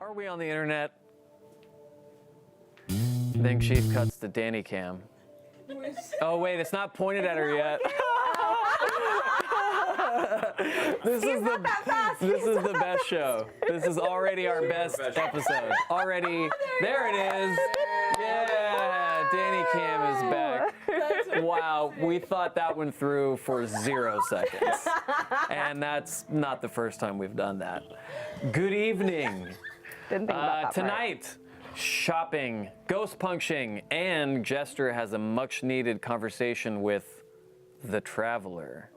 Are we on the internet? Then Chief cuts to Danny Cam. Oh wait, it's not pointed at her yet. This is the best show. This is already our best episode. Already, there it is. Yeah, Danny Cam is back. Wow, we thought that went through for 0 seconds. And that's not the first time we've done that. Good evening. Didn't think about that Tonight, shopping, ghost punching, and Jester has a much needed conversation with the Traveler.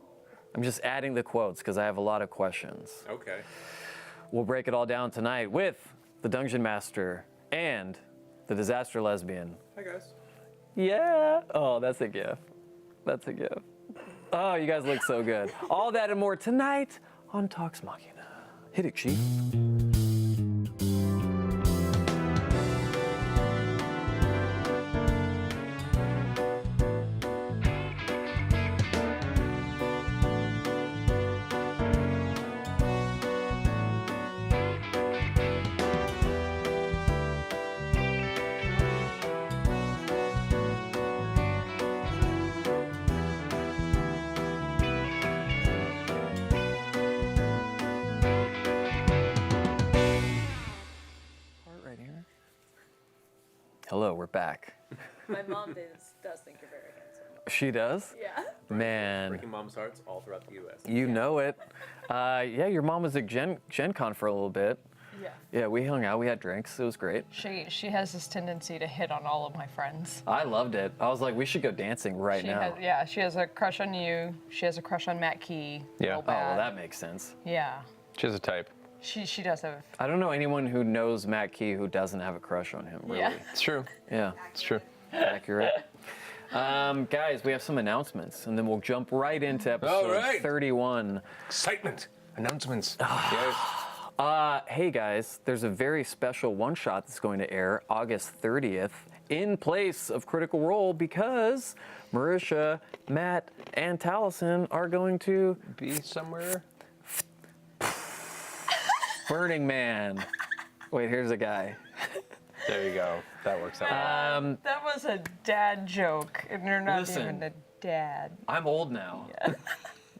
I'm just adding the quotes because I have a lot of questions. Okay. We'll break it all down tonight with the Dungeon Master and the Disaster Lesbian. Hi, guys. Yeah. Oh, that's a gift. That's a gift. Oh, you guys look so good. All that and more tonight on Talks Machina. Hit it, Chief. Hello, we're back. My mom does think you're very handsome. She does? Yeah. Man, Breaking mom's hearts all throughout the U.S. you know it. Yeah, your mom was at Gen Con for a little bit. Yeah. Yeah, we hung out, we had drinks, it was great. She has this tendency to hit on all of my friends. I loved it. I was like, we should go dancing right now. She has a crush on you. She has a crush on Matt Key. Yeah. real Oh, well, bad. that makes sense. Yeah. She has a type. She does have. I don't know anyone who knows Matt Key who doesn't have a crush on him, really. Yeah. It's true. Yeah, It's true. accurate. Guys, we have some announcements, and then we'll jump right into episode All right. 31. Excitement. Announcements. Yes. Hey guys, there's a very special one-shot that's going to air August 30th in place of Critical Role because Marisha, Matt, and Taliesin are going to Be somewhere. Burning Man. Wait, here's a guy. There you go. That works out. That was a dad joke, and you're not Listen. even a dad. I'm old now.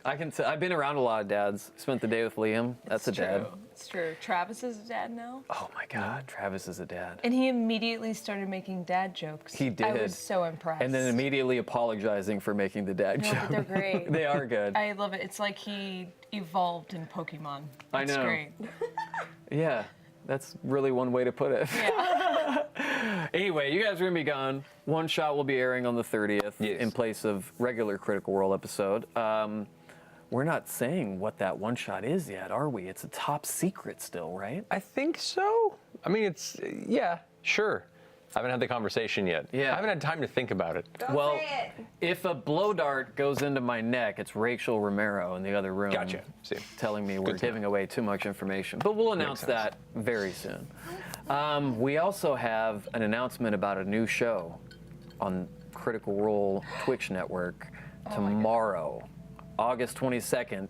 I've been around a lot of dads. Spent the day with Liam. That's a dad. It's true. Travis is a dad now. Oh my God, Travis is a dad. And he immediately started making dad jokes. He did. I was so impressed. And then immediately apologizing for making the dad No, joke. but they're great. They are good. I love it. It's like he evolved in Pokemon. I It's know. great. Yeah, that's really one way to put it. Yeah. Anyway, you guys are gonna be gone. One shot will be airing on the 30th Yes. in place of regular Critical Role episode. We're not saying what that one shot is yet, are we? It's a top secret still, right? I think so. I mean, it's, yeah, sure. I haven't had the conversation yet. Yeah. I haven't had time to think about it. Well, if a blow dart goes into my neck, it's Rachel Romero in the other room. Gotcha. See. Telling me we're Good to giving away too much information. But we'll announce sense. that very soon. We also have an announcement about a new show on Critical Role Twitch network tomorrow, August 22nd.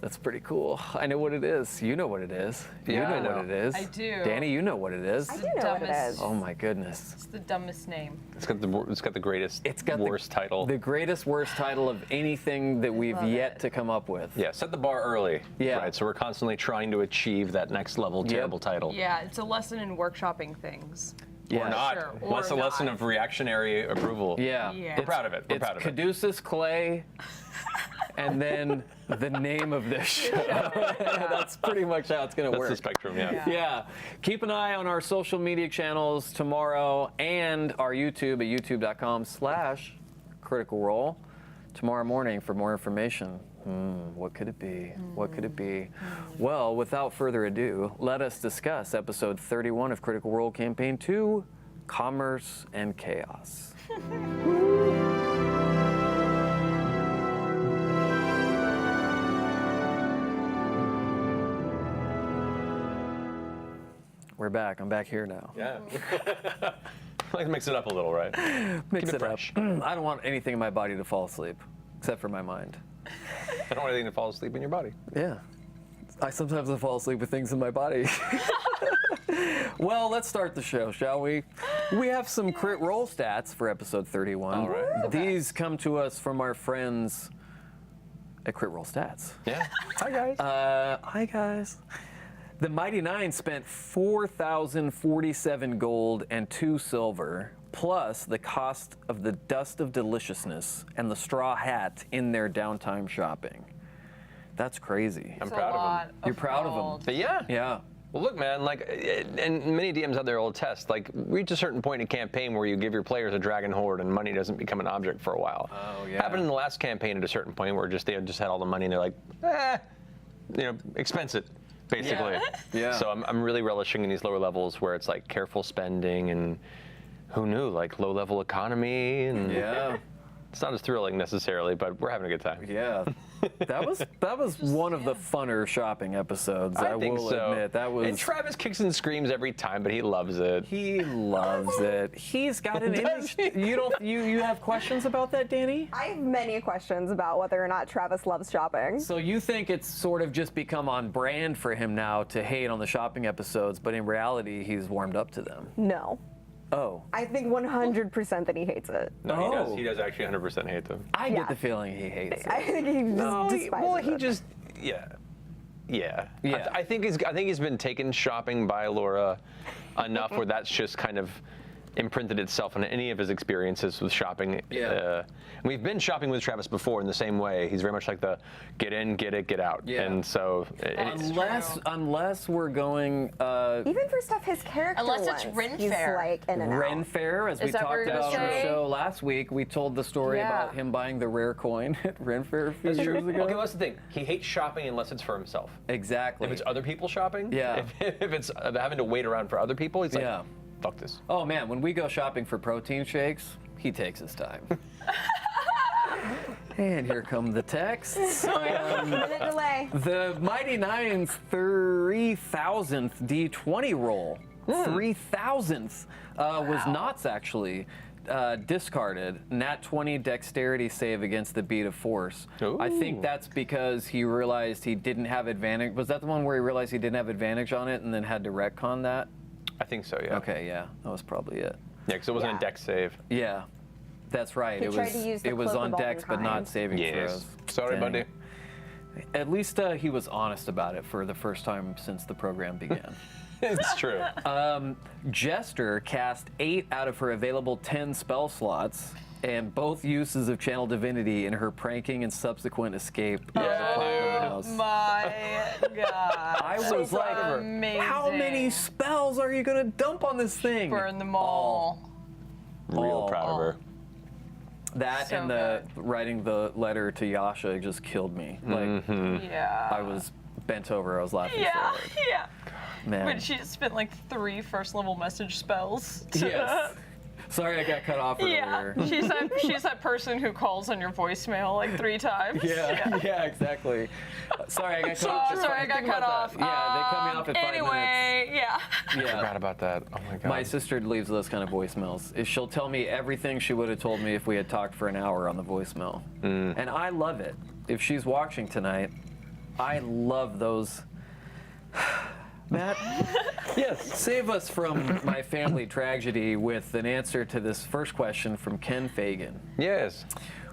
That's pretty cool. I know what it is. You know what it is. You Yeah, know I what know. it is. I do. Danny, you know what it is. I do know what it is. Oh my goodness. It's the dumbest name. It's got the greatest, It's got worst title. The greatest worst title of anything that we've love yet it. to come up with. Yeah, set the bar early. Yeah. Right, so we're constantly trying to achieve that next level terrible title. Yeah, it's a lesson in workshopping things. Yeah. Or not. Sure, What's or a lesson not. of reactionary approval? Yeah. Yeah. We're proud of it. We're It's proud of it. Caduceus Clay, and then the name of this show. That's pretty much how it's going to That's work. the spectrum, yeah. Yeah. Keep an eye on our social media channels tomorrow and our YouTube at youtube.com/Critical Role tomorrow morning for more information. What could it be? What could it be? Well, without further ado, let us discuss episode 31 of Critical Role Campaign 2, Commerce and Chaos. We're back. I'm back here now. Yeah. Like mix it up a little, right? Mix Keep it it up. fresh. I don't want anything in my body to fall asleep, except for my mind. I don't want anything to fall asleep in your body. Yeah. I sometimes fall asleep with things in my body. Well, let's start the show, shall we? We have some crit roll stats for episode 31. All right. These come to us from our friends at Crit Roll Stats. Yeah. Hi, guys. Hi, guys. The Mighty Nine spent 4,047 gold and 2 silver, plus the cost of the Dust of Deliciousness and the Straw Hat in their downtime shopping. That's crazy. I'm proud of them. You're proud of them. gold. But yeah. Yeah. Well, look, man, like, and many DMs out there will test, like, reach a certain point in campaign where you give your players a dragon horde and money doesn't become an object for a while. Oh, yeah. Happened in the last campaign at a certain point where they just had all the money and they're like, expense it, basically. Yeah. So I'm really relishing in these lower levels where it's like careful spending and who knew, like low level economy and Yeah. it's not as thrilling necessarily, but we're having a good time. Yeah. That was one of the funner shopping episodes. I think will so. admit that was. And Travis kicks and screams every time, but he loves it. He loves it. He's got an image. You have questions about that, Danny? I have many questions about whether or not Travis loves shopping. So you think it's sort of just become on brand for him now to hate on the shopping episodes, but in reality, he's warmed up to them. No. Oh. I think 100% that he hates it. No, Oh. he does actually 100% hate them. I Yeah. get the feeling he hates it. I think he just despises it. Yeah. Yeah. I think he's been taken shopping by Laura enough where that's just kind of imprinted itself on any of his experiences with shopping. Yeah. We've been shopping with Travis before in the same way. He's very much like the get in, get it, get out. Yeah. And so Unless we're going Even for stuff his character Unless it's wants, Ren he's Fair. like in and Ren out. Fair, as we Is that what talked you're gonna about on our say? show last week, we told the story Yeah. about him buying the rare coin at Ren Fair a few That's years true. ago. Okay, what's the thing? He hates shopping unless it's for himself. Exactly. If it's other people shopping, Yeah. If it's having to wait around for other people, he's like, Yeah. fuck this. Oh man, when we go shopping for protein shakes, he takes his time. And here come the texts. Minute delay. The Mighty Nine's 3,000th D20 roll, 3,000th, was Knott's actually. Discarded. Nat 20 dexterity save against the beat of force. I think Ooh. that's because he realized he didn't have advantage. Was that the one where he realized he didn't have advantage on it and then had to retcon that? I think so, yeah. Okay, yeah, that was probably it. Yeah, because it wasn't Yeah. a deck save. Yeah, that's right. He It tried was to use the it was Cloak on of dex, but not Oldenkind. saving throws. Sorry, Dang. buddy. At least he was honest about it for the first time since the program began. It's true. Jester cast 8 out of her available 10 spell slots, and both uses of Channel Divinity in her pranking and subsequent escape. Yeah, Oh my god. I was like, Amazing. how many spells are you gonna dump on this thing? Burn them all. Real Oh. proud of her. That So and the writing the letter to Yasha just killed me. Like Yeah. I was bent over. I was laughing so Yeah, hard. yeah. Man. But she spent like 3 first level message spells. To, Yes. Sorry, I got cut off Yeah, earlier. she's that person who calls on your voicemail like 3 times. Yeah, exactly. Sorry, I got cut off. Sorry, I got Think cut about off. that. Yeah, they cut me off at 5 minutes. Anyway, yeah. Yeah. Forgot about that. Oh my god. My sister leaves those kind of voicemails. She'll tell me everything she would have told me if we had talked for an hour on the voicemail. And I love it. If she's watching tonight, I love those. Matt, yes, save us from my family tragedy with an answer to this first question from Ken Fagan. Yes.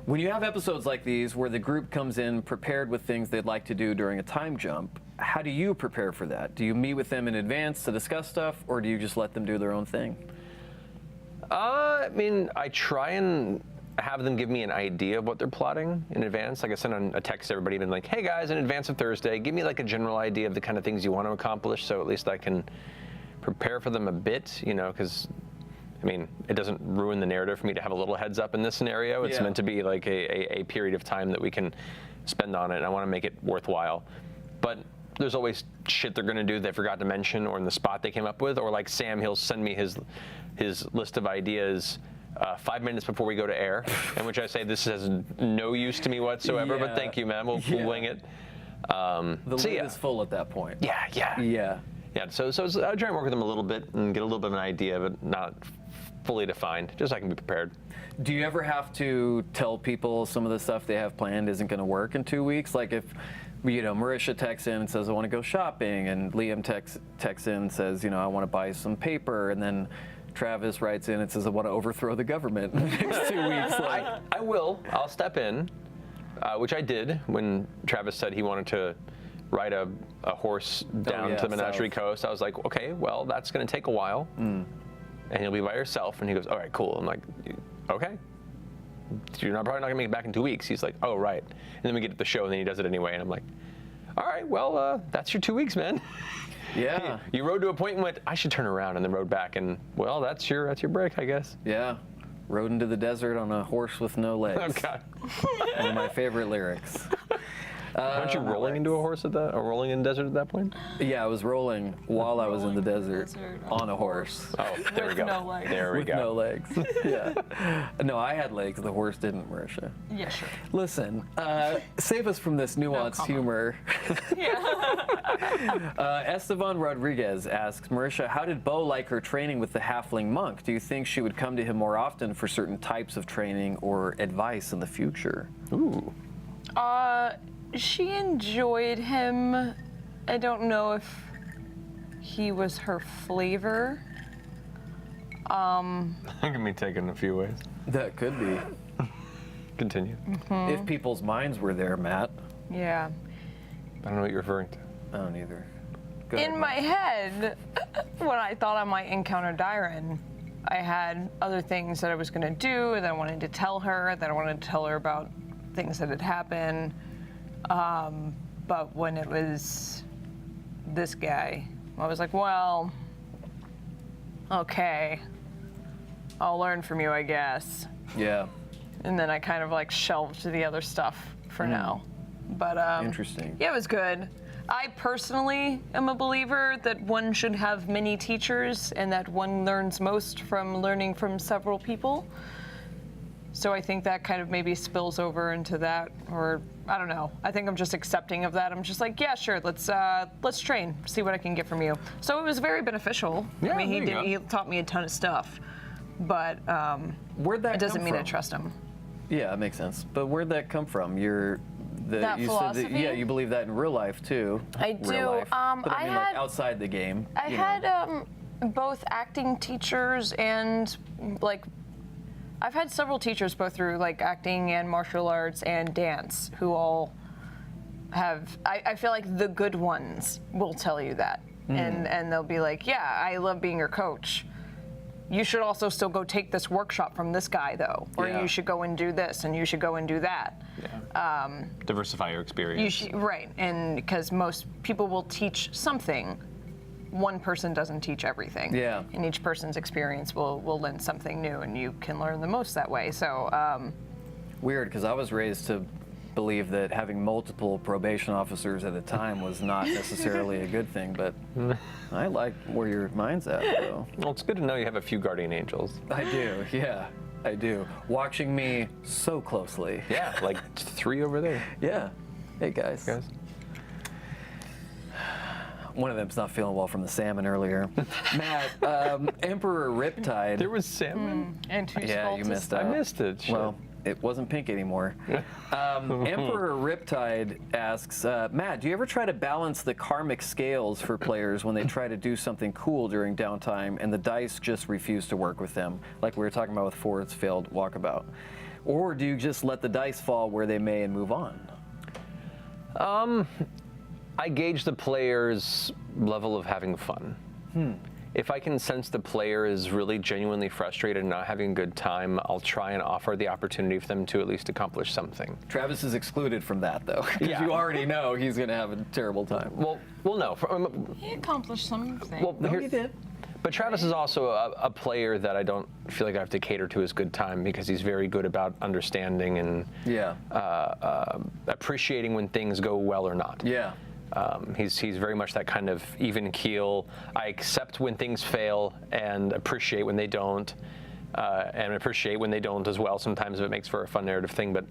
When you have episodes like these where the group comes in prepared with things they'd like to do during a time jump, how do you prepare for that? Do you meet with them in advance to discuss stuff, or do you just let them do their own thing? I mean, I try and have them give me an idea of what they're plotting in advance. Like I send a text to everybody, even like, hey guys, in advance of Thursday, give me like a general idea of the kind of things you want to accomplish, so at least I can prepare for them a bit, you know, because I mean, it doesn't ruin the narrative for me to have a little heads up in this scenario. It's Yeah. meant to be like a period of time that we can spend on it, and I want to make it worthwhile. But there's always shit they're gonna do they forgot to mention, or in the spot they came up with, or like Sam, he'll send me his list of ideas 5 minutes before we go to air, in which I say this has no use to me whatsoever, but Yeah. thank you, man. We'll wing it. The So, lid yeah. is full at that point. Yeah. Yeah. Yeah, so I try and work with them a little bit and get a little bit of an idea, but not fully defined, just so I can be prepared. Do you ever have to tell people some of the stuff they have planned isn't going to work in 2 weeks? Like if Marisha texts in and says, I want to go shopping. And Liam texts in and says, I want to buy some paper. And then Travis writes in and says, I want to overthrow the government in the next 2 weeks. I will. I'll step in, which I did when Travis said he wanted to ride a horse down to the Menagerie Coast. I was like, okay, well, that's going to take a while. And you'll be by yourself. And he goes, all right, cool. I'm like, okay. You're probably not going to make it back in 2 weeks. He's like, oh, right. And then we get to the show, and then he does it anyway. And I'm like, all right, well, that's your 2 weeks, man. Yeah. You rode to a point and went, I should turn around, and then rode back. And, well, that's your break, I guess. Yeah. Rode into the desert on a horse with no legs. Oh, God. One of my favorite lyrics. Aren't you rolling into a horse or rolling in the desert at that point? Yeah, I was rolling while I was in the desert on a horse. Oh, there we go. no legs. There we With go. no legs. Yeah. No, I had legs. The horse didn't, Marisha. Yeah, sure. Listen, save us from this nuanced humor. Esteban Rodriguez asks, Marisha, how did Bo like her training with the halfling monk? Do you think she would come to him more often for certain types of training or advice in the future? Ooh. She enjoyed him. I don't know if he was her flavor. That can be taken a few ways. That could be. Continue. If people's minds were there, Matt. Yeah. I don't know what you're referring to. I don't either. Go ahead, In Matt. my head, when I thought I might encounter Dyron, I had other things that I was going to do that I wanted to tell her, that I wanted to tell her about things that had happened. But when it was this guy, I was like, well, okay, I'll learn from you, I guess. Yeah. And then I kind of like shelved the other stuff for now. But Interesting. yeah, it was good. I personally am a believer that one should have many teachers and that one learns most from learning from several people. So I think that kind of maybe spills over into that, or I don't know. I think I'm just accepting of that. I'm just like, yeah, sure, let's train, see what I can get from you. So it was very beneficial. Yeah, I mean, there you he taught me a ton of stuff, but Where'd that it doesn't come mean I from? trust him. Yeah, it makes sense. But where'd that come from? That you said philosophy? that, yeah, you believe that in real life too. I Real do. life. But I I mean, had- like outside the game. I you know. had both acting teachers and like I've had several teachers both through like acting and martial arts and dance who all have I feel like the good ones will tell you that. And they'll be like, yeah, I love being your coach. You should also still go take this workshop from this guy though. Or Yeah. you should go and do this and you should go and do that. Diversify your experience. Right, and because most people will teach something, one person doesn't teach everything. Yeah. And each person's experience will lend something new, and you can learn the most that way. So, Weird, because I was raised to believe that having multiple probation officers at a time was not necessarily a good thing, but I like where your mind's at, though. Well, it's good to know you have a few guardian angels. I do, yeah, I do. Watching me so closely. Yeah, like 3 over there. Yeah. Hey, guys. One of them's not feeling well from the salmon earlier. Matt, Emperor Riptide. There was salmon. and two Yeah, you missed out. I missed it. Shit. Well, it wasn't pink anymore. Emperor Riptide asks, Matt, do you ever try to balance the karmic scales for players when they try to do something cool during downtime and the dice just refuse to work with them, like we were talking about with Ford's failed walkabout? Or do you just let the dice fall where they may and move on? I gauge the player's level of having fun. If I can sense the player is really genuinely frustrated and not having a good time, I'll try and offer the opportunity for them to at least accomplish something. Travis is excluded from that, though, because Yeah. you already know he's going to have a terrible time. Well, no. He accomplished something. Well, No, here- he did. But Travis is also a player that I don't feel like I have to cater to his good time because he's very good about understanding and Yeah. appreciating when things go well or not. Yeah. He's very much that kind of even keel. I accept when things fail and appreciate when they don't, and appreciate when they don't as well. Sometimes if it makes for a fun narrative thing, but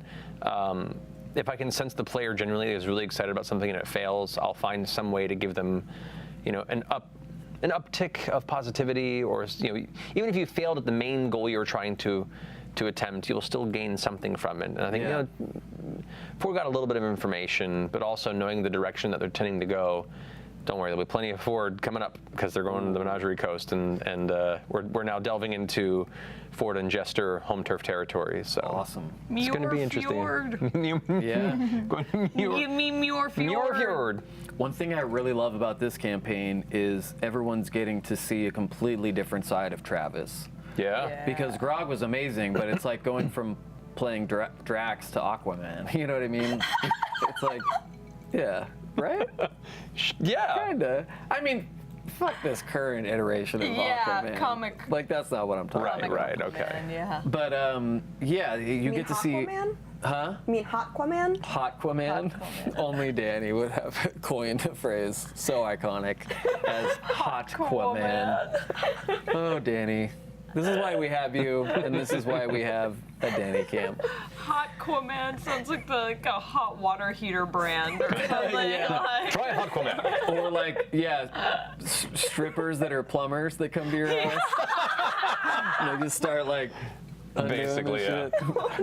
if I can sense the player genuinely is really excited about something and it fails, I'll find some way to give them, an uptick of positivity, or even if you failed at the main goal you were trying to to attempt, you'll still gain something from it. And I think, you know, Ford got a little bit of information, but also knowing the direction that they're tending to go, don't worry, there'll be plenty of Ford coming up because they're going to the Menagerie Coast, and we're now delving into Ford and Jester home turf territory. So Awesome. it's going to be interesting. Yeah. You mean Muirfjord. One thing I really love about this campaign is everyone's getting to see a completely different side of Travis. Yeah. Because Grog was amazing, but it's like going from playing Drax to Aquaman. You know what I mean? It's like, yeah, right? Yeah. Kinda. I mean, fuck this current iteration of Aquaman. comic. Like, that's not what I'm talking about. Right, okay. Yeah. But, yeah, you get to see... Aquaman? Huh? You mean Hotquaman? Hotquaman? Only Danny would have coined the phrase so iconic as Hotquaman. Oh, Danny. This is why we have you, and this is why we have a Danny Cam. Hotquaman sounds like a hot water heater brand or something. Yeah. Try Aquaman. Or like, yeah, strippers that are plumbers that come to your house. And they just start like undoing the Basically, yeah. shit.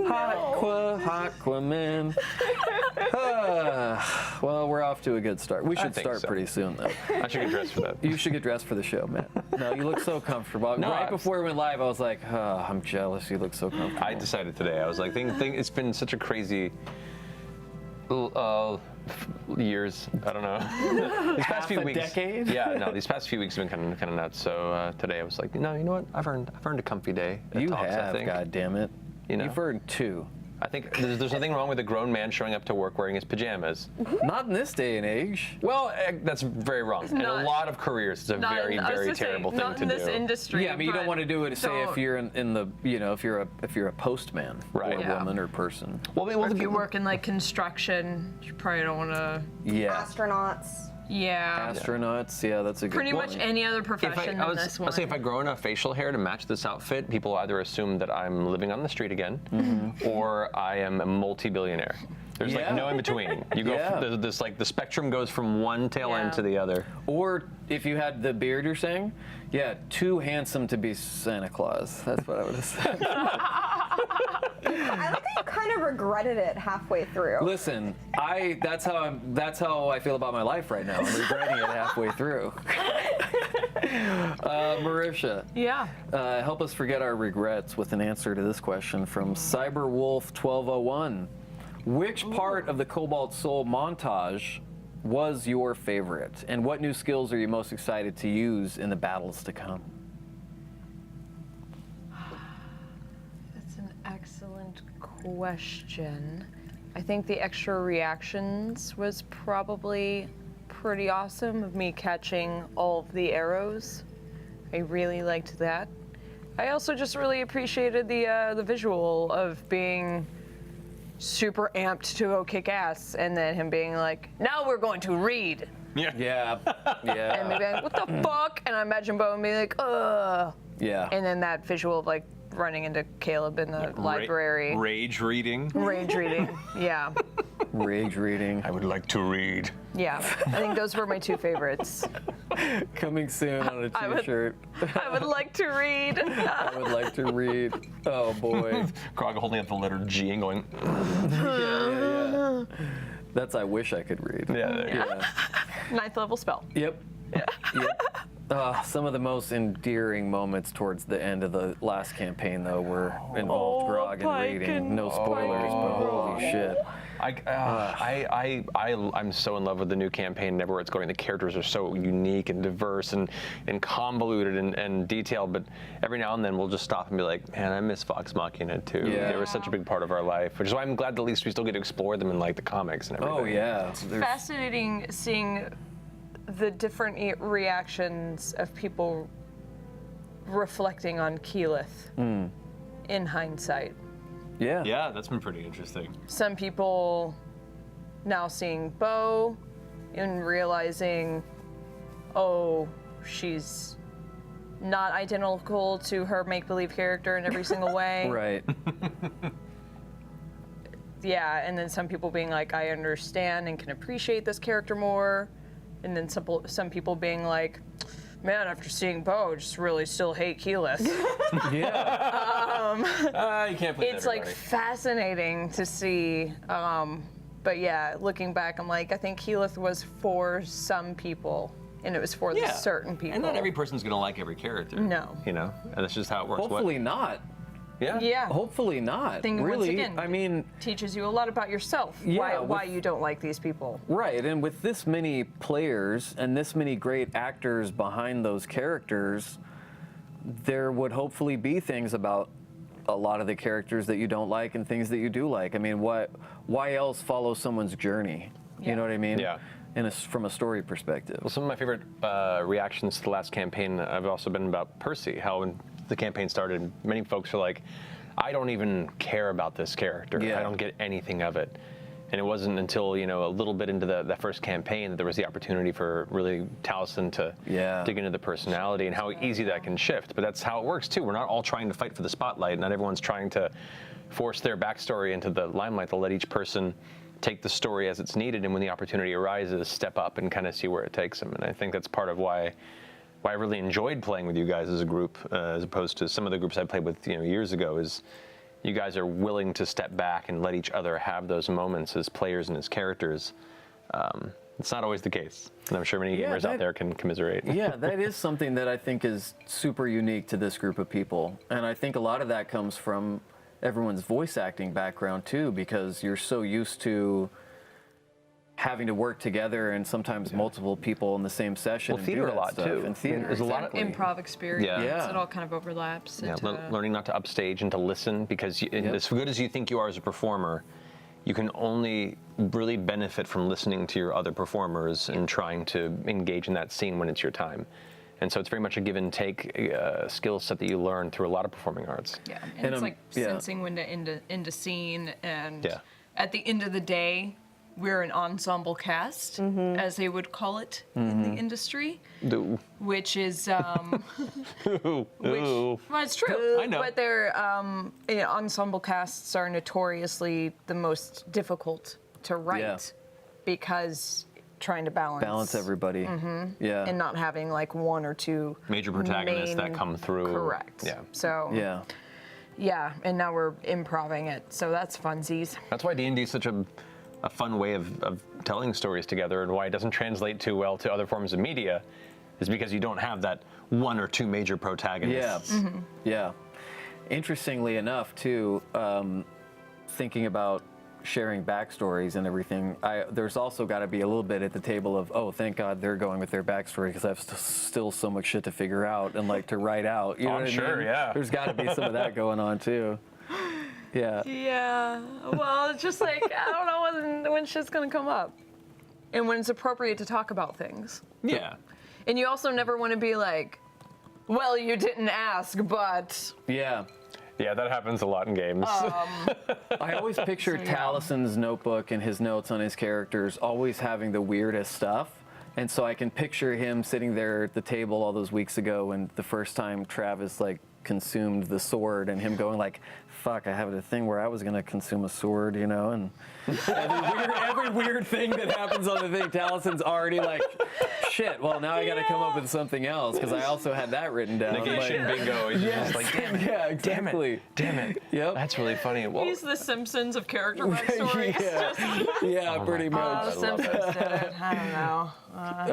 Hotquaman. Well, we're off to a good start. We should think start so. pretty soon, though. I should get dressed for that. You should get dressed for the show, Matt. No, you look so comfortable. No, right I- before we went live, I was like, oh, I'm jealous. You look so comfortable. I decided today. I was like, it's been such a crazy years. I don't know. These past few a weeks. decade? Yeah, no. These past few weeks have been kind of nuts. So today I was like, no, you know what? I've earned a comfy day. At You Talks, I have, think. God damn it. You know? You've earned 2. I think there's nothing wrong with a grown man showing up to work wearing his pajamas. Not in this day and age. Well, that's very wrong. In a not- lot of careers, it's a very, very terrible thing not to in this do. industry. Yeah, I mean, you don't want to do it, say, if don't- you're in the, you know, if you're a postman Right. or a Yeah. woman or person. Well, Or if you work in like construction, you probably don't want to. Yeah. Astronauts. Yeah. Astronauts, yeah, that's a good Pretty one. much any other profession than this one. I'll say if I grow enough facial hair to match this outfit, people either assume that I'm living on the street again, or I am a multi-billionaire. There's like Yeah. no in between. You go, Yeah. this like the spectrum goes from one tail end Yeah. to the other. Or if you had the beard you're saying, yeah, too handsome to be Santa Claus. That's what I would have said. I like that you kind of regretted it halfway through. Listen, that's how I feel about my life right now. I'm regretting it halfway through. Marisha, Yeah. help us forget our regrets with an answer to this question from Cyberwolf1201. Which part of the Cobalt Soul montage was your favorite? And what new skills are you most excited to use in the battles to come? That's an excellent question. I think the extra reactions was probably pretty awesome of me catching all of the arrows. I really liked that. I also just really appreciated the visual of being super amped to go kick ass, and then him being like, "Now we're going to read," Yeah, and me yeah, being like, "What the fuck?" And I imagine Bowen being like, "Ugh," yeah. and then that visual of like running into Caleb in the library, Rage reading. rage reading. Yeah, Rage reading. I would like to read. yeah. I think those were my two favorites. Coming soon on a I would- t-shirt. I would like to read. I would like to read. Oh boy. Grog holding up the letter G and going, Yeah. That's I wish I could read. yeah, there you go. Yeah. Ninth level spell. Yep. Yep. Some of the most endearing moments towards the end of the last campaign, though, were involved Grog and Pike reading. and No spoilers, but holy shit. I'm so in love with the new campaign and everywhere it's going. The characters are so unique and diverse and convoluted and detailed, but every now and then we'll just stop and be like, man, I miss Vox Machina too. Yeah. They were such a big part of our life, which is why I'm glad that at least we still get to explore them in like the comics and everything. Oh, yeah. There's- Fascinating seeing the different reactions of people reflecting on Keyleth in hindsight. Yeah. Yeah, that's been pretty interesting. Some people now seeing Bo and realizing, oh, she's not identical to her make-believe character in every single way. Right. Yeah, and then some people being like, I understand and can appreciate this character more. And then some people being like, man, after seeing Bo, just really still hate Keyleth. Yeah. You can't please It's like everybody. fascinating to see. But yeah, looking back, I'm like, I think Keyleth was for some people, and it was for the certain people. And not every person's gonna like every character. No. You know, and that's just how it works. Hopefully not. Yeah. Yeah. Hopefully not. Thing, really. once again, I mean, teaches you a lot about yourself. Yeah, why you don't like these people. right. And with this many players and this many great actors behind those characters, there would hopefully be things about a lot of the characters that you don't like and things that you do like. I mean, why else follow someone's journey? You know what I mean? Yeah. From a story perspective. Well, some of my favorite reactions to the last campaign have also been about Percy, how when the campaign started, many folks were like, I don't even care about this character. Yeah. I don't get anything of it. And it wasn't until, you know, a little bit into that first campaign that there was the opportunity for really Taliesin to dig into the personality and how easy that can shift. But that's how it works too. We're not all trying to fight for the spotlight. Not everyone's trying to force their backstory into the limelight. They'll let each person take the story as it's needed, and when the opportunity arises, step up and kind of see where it takes them. And I think that's part of why I really enjoyed playing with you guys as a group, as opposed to some of the groups I played with, you know, years ago. Is you guys are willing to step back and let each other have those moments as players and as characters. It's not always the case, and I'm sure many gamers out there can commiserate. Yeah, that is something that I think is super unique to this group of people, and I think a lot of that comes from everyone's voice acting background too, because you're so used to having to work together and sometimes multiple people in the same session. Well, and theater do a that lot stuff. too. And theater, There's a lot of Improv experience. Yeah. It all kind of overlaps. Yeah, into- learning not to upstage and to listen, because as good as you think you are as a performer, you can only really benefit from listening to your other performers and trying to engage in that scene when it's your time. And so it's very much a give and take skill set that you learn through a lot of performing arts. Yeah, and it's like yeah. sensing when to end a scene, and Yeah. at the end of the day, we're an ensemble cast, as they would call it in the industry, Ooh. which is Ooh. well, it's true. I know. But they're ensemble casts are notoriously the most difficult to write because trying to balance everybody. Yeah. and not having like one or two Major protagonists that main- come through. Correct. Yeah. So yeah. and now we're improving it, so that's funsies. That's why D&D is such a fun way of telling stories together, and why it doesn't translate too well to other forms of media is because you don't have that one or two major protagonists. Yeah. Yeah. Interestingly enough, too, thinking about sharing backstories and everything, there's also got to be a little bit at the table of, oh, thank God they're going with their backstory, because I have still so much shit to figure out and like to write out. You know I'm what I sure, mean? yeah. There's got to be some of that going on too. Yeah. Yeah. Well, it's just like I don't know when shit's gonna come up, and when it's appropriate to talk about things. Yeah. And you also never want to be like, well, you didn't ask, but Yeah. Yeah, that happens a lot in games. I always pictured Talison's notebook and his notes on his characters always having the weirdest stuff. And so I can picture him sitting there at the table all those weeks ago when the first time Travis like consumed the sword, and him going like, fuck, I have a thing where I was gonna consume a sword, you know, and every weird thing that happens on the thing, Talison's already like, shit, well now I gotta come up with something else, because I also had that written down. Negation bingo. You're just like, damn it. Yeah, exactly. Damn it. Yep. That's really funny. Well, he's the Simpsons of character backstories. Yeah, pretty Oh, much. the Simpsons did it. I don't know.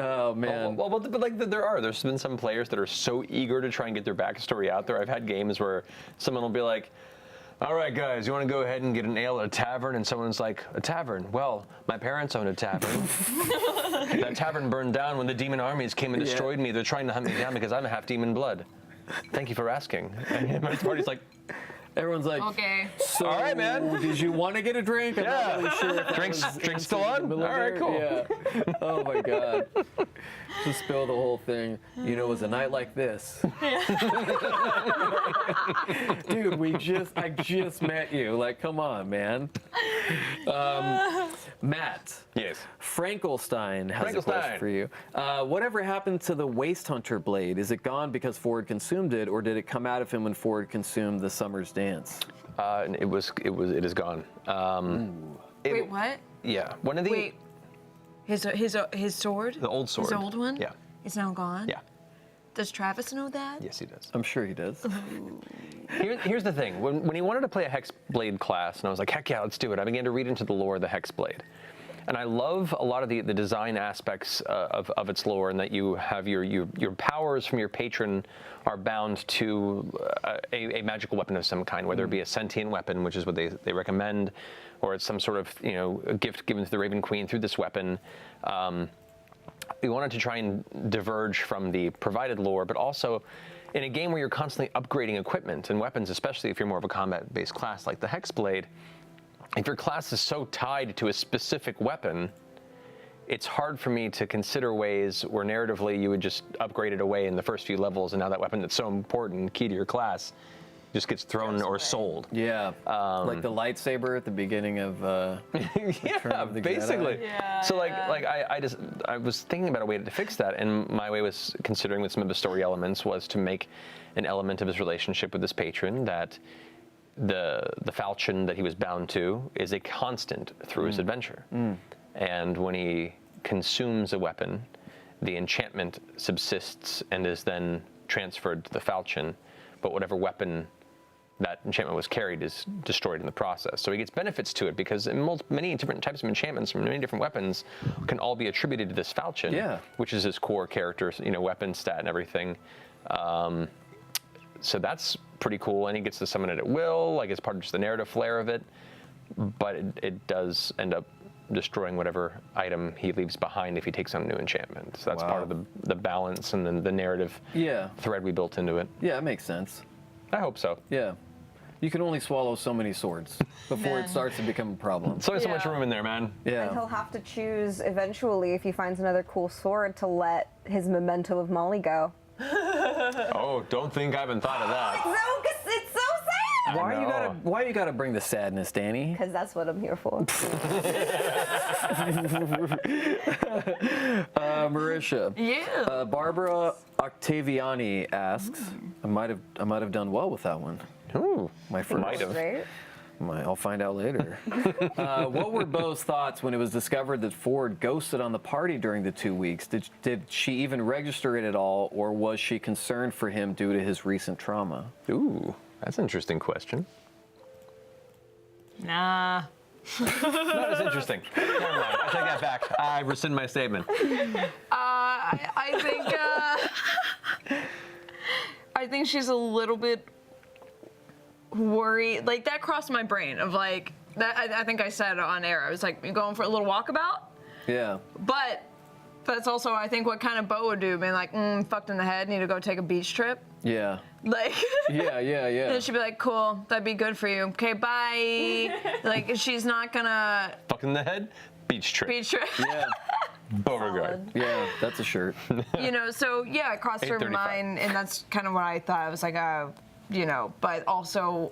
Oh man. but like there's been some players that are so eager to try and get their backstory out there. I've had games where someone will be like, all right, guys, you want to go ahead and get an ale at a tavern? And someone's like, a tavern? Well, my parents own a tavern. That tavern burned down when the demon armies came and destroyed me. They're trying to hunt me down because I'm a half demon blood. Thank you for asking. And my party's like, Everyone's like, Okay. so all right, man. Did you want to get a drink? I'm not really sure if that Drinks was still on? in the middle All right, there. cool. Yeah. Oh my God. Just spill the whole thing. You know, it was a night like this. Dude, I just met you. Like, come on, man. Matt. yes. Frankenstein has a Frankenstein. question for you. Whatever happened to the Waste Hunter blade? Is it gone because Ford consumed it, or did it come out of him when Ford consumed the Summer's Dance? It is gone. Wait, what? Yeah. One of the Wait. His sword? the old sword. His old one? Yeah. Is now gone? Yeah. Does Travis know that? Yes, he does. I'm sure he does. Here's the thing. When he wanted to play a Hexblade class, and I was like, heck yeah, let's do it, I began to read into the lore of the Hexblade. And I love a lot of the design aspects of its lore, and that you have your powers from your patron are bound to a magical weapon of some kind, whether it be a sentient weapon, which is what they recommend, or it's some sort of a gift given to the Raven Queen through this weapon. We wanted to try and diverge from the provided lore, but also in a game where you're constantly upgrading equipment and weapons, especially if you're more of a combat-based class like the Hexblade. If your class is so tied to a specific weapon, it's hard for me to consider ways where narratively you would just upgrade it away in the first few levels, and now that weapon that's so important, key to your class, just gets thrown or sold. Yeah, like the lightsaber at the beginning of Return of the basically. Jedi. Yeah. So I was thinking about a way to fix that, and my way was considering with some of the story elements was to make an element of his relationship with his patron that the falchion that he was bound to is a constant through his adventure. And when he consumes a weapon, the enchantment subsists and is then transferred to the falchion, but whatever weapon that enchantment was carried is destroyed in the process. So he gets benefits to it because many different types of enchantments from many different weapons can all be attributed to this falchion, which is his core character, weapon stat and everything. So that's pretty cool, and he gets to summon it at will, like it's part of just the narrative flair of it, but it does end up destroying whatever item he leaves behind if he takes on a new enchantment. So that's part of the balance and then the narrative thread we built into it. Yeah, it makes sense. I hope so. Yeah. You can only swallow so many swords before it starts to become a problem. There's only so much room in there, man. Yeah. And he'll have to choose eventually, if he finds another cool sword, to let his memento of Molly go. Oh, don't think I haven't thought of that. It's so sad! Why you gotta bring the sadness, Danny? Because that's what I'm here for. Marisha. Yeah. Barbara Octaviani asks, I might have done well with that one. Ooh, My first. might have. Right? I'll find out later. What were Bo's thoughts when it was discovered that Ford ghosted on the party during the 2 weeks? Did she even register it at all, or was she concerned for him due to his recent trauma? Ooh, that's an interesting question. Nah. Not as interesting. Never mind. I take that back. I rescind my statement. I think she's a little bit worried. Like, that crossed my brain of like that. I think I said on air. I was like, you going for a little walkabout? Yeah. But that's also, I think, what kind of Bo would do, being like, fucked in the head, need to go take a beach trip. Yeah. Like, Yeah. then she'd be like, cool, that'd be good for you. Okay, bye. Like, she's not gonna Fuck in the head, beach trip. beach trip. Yeah. Beauregard. Yeah. That's a shirt. So yeah, it crossed her 8:35. mind, and that's kind of what I thought. I was like, but also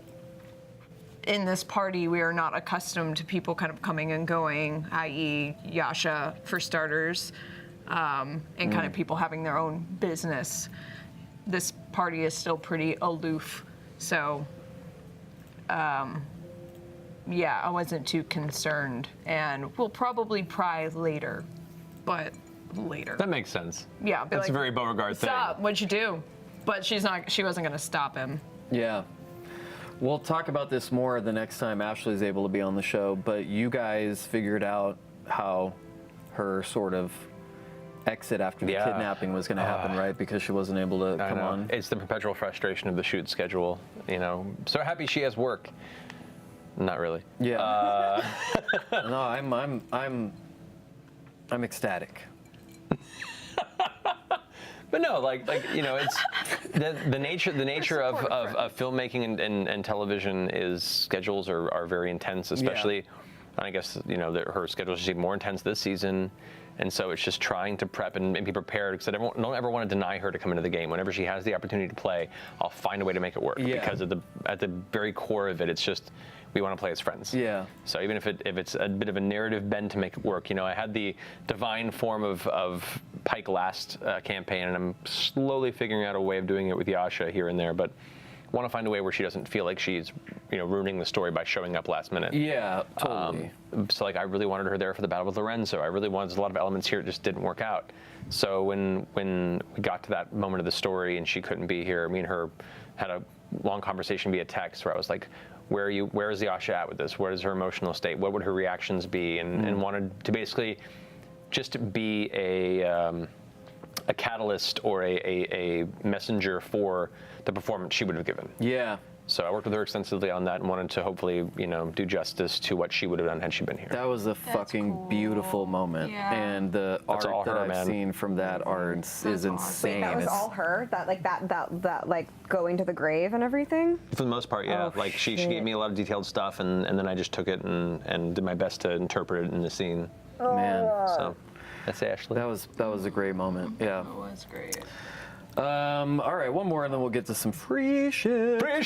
in this party, we are not accustomed to people kind of coming and going, i.e. Yasha, for starters, and kind of people having their own business. This party is still pretty aloof, so yeah, I wasn't too concerned, and we'll probably pry later, but later. That makes sense. Yeah, be That's like, a very Beauregard thing. stop, what'd you do? But she wasn't gonna stop him. Yeah. We'll talk about this more the next time Ashley's able to be on the show, but you guys figured out how her sort of exit after the kidnapping was going to happen, right? Because she wasn't able to come on. It's the perpetual frustration of the shoot schedule, So happy she has work. Not really. Yeah. No, I'm ecstatic. But no, it's the nature of filmmaking and television is schedules are very intense, especially, I guess, her schedule is even more intense this season. And so it's just trying to prep and be prepared, because I don't ever want to deny her to come into the game. Whenever she has the opportunity to play, I'll find a way to make it work. Yeah. Because at the very core of it, it's just, we want to play as friends. Yeah. So even if it's a bit of a narrative bend to make it work, I had the divine form of Pike last campaign, and I'm slowly figuring out a way of doing it with Yasha here and there, but want to find a way where she doesn't feel like she's ruining the story by showing up last minute. Yeah, totally. So I really wanted her there for the Battle with Lorenzo. I really wanted, there's a lot of elements here that just didn't work out. So when we got to that moment of the story and she couldn't be here, me and her had a long conversation via text where I was like, where is the Asha at with this? What is her emotional state? What would her reactions be? And wanted to basically just be a catalyst or a messenger for the performance she would have given. Yeah. So I worked with her extensively on that and wanted to hopefully, do justice to what she would have done had she been here. That was a fucking beautiful moment. Yeah. And the That's art all that her, I've man. seen from that art is insane. That was It's- all her. That like going to the grave and everything. For the most part, yeah. Oh, Like she shit. gave me a lot of detailed stuff and then I just took it and did my best to interpret it in the scene. Man, So that's Ashley. that was a great moment. Yeah. It was great. All right, one more, and then we'll get to some free shit. Free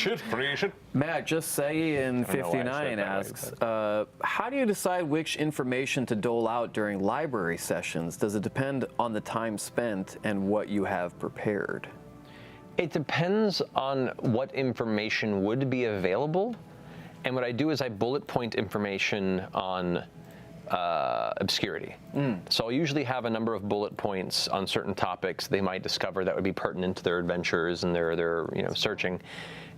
shit. Matt, just say in I don't know why I said 59 it that way, asks, how do you decide which information to dole out during library sessions? Does it depend on the time spent and what you have prepared? It depends on what information would be available. And what I do is I bullet point information on obscurity. So I'll usually have a number of bullet points on certain topics they might discover that would be pertinent to their adventures and their searching.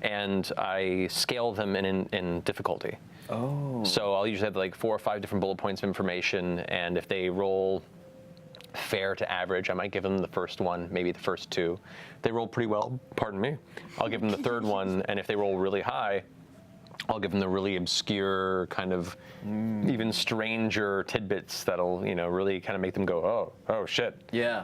And I scale them in difficulty. Oh. So I'll usually have like 4 or 5 different bullet points of information, and if they roll fair to average, I might give them the first one, maybe the first 2. If they roll pretty well, pardon me, I'll give them the third one, and if they roll really high, I'll give them the really obscure, kind of even stranger tidbits that'll, really kind of make them go, oh shit. Yeah.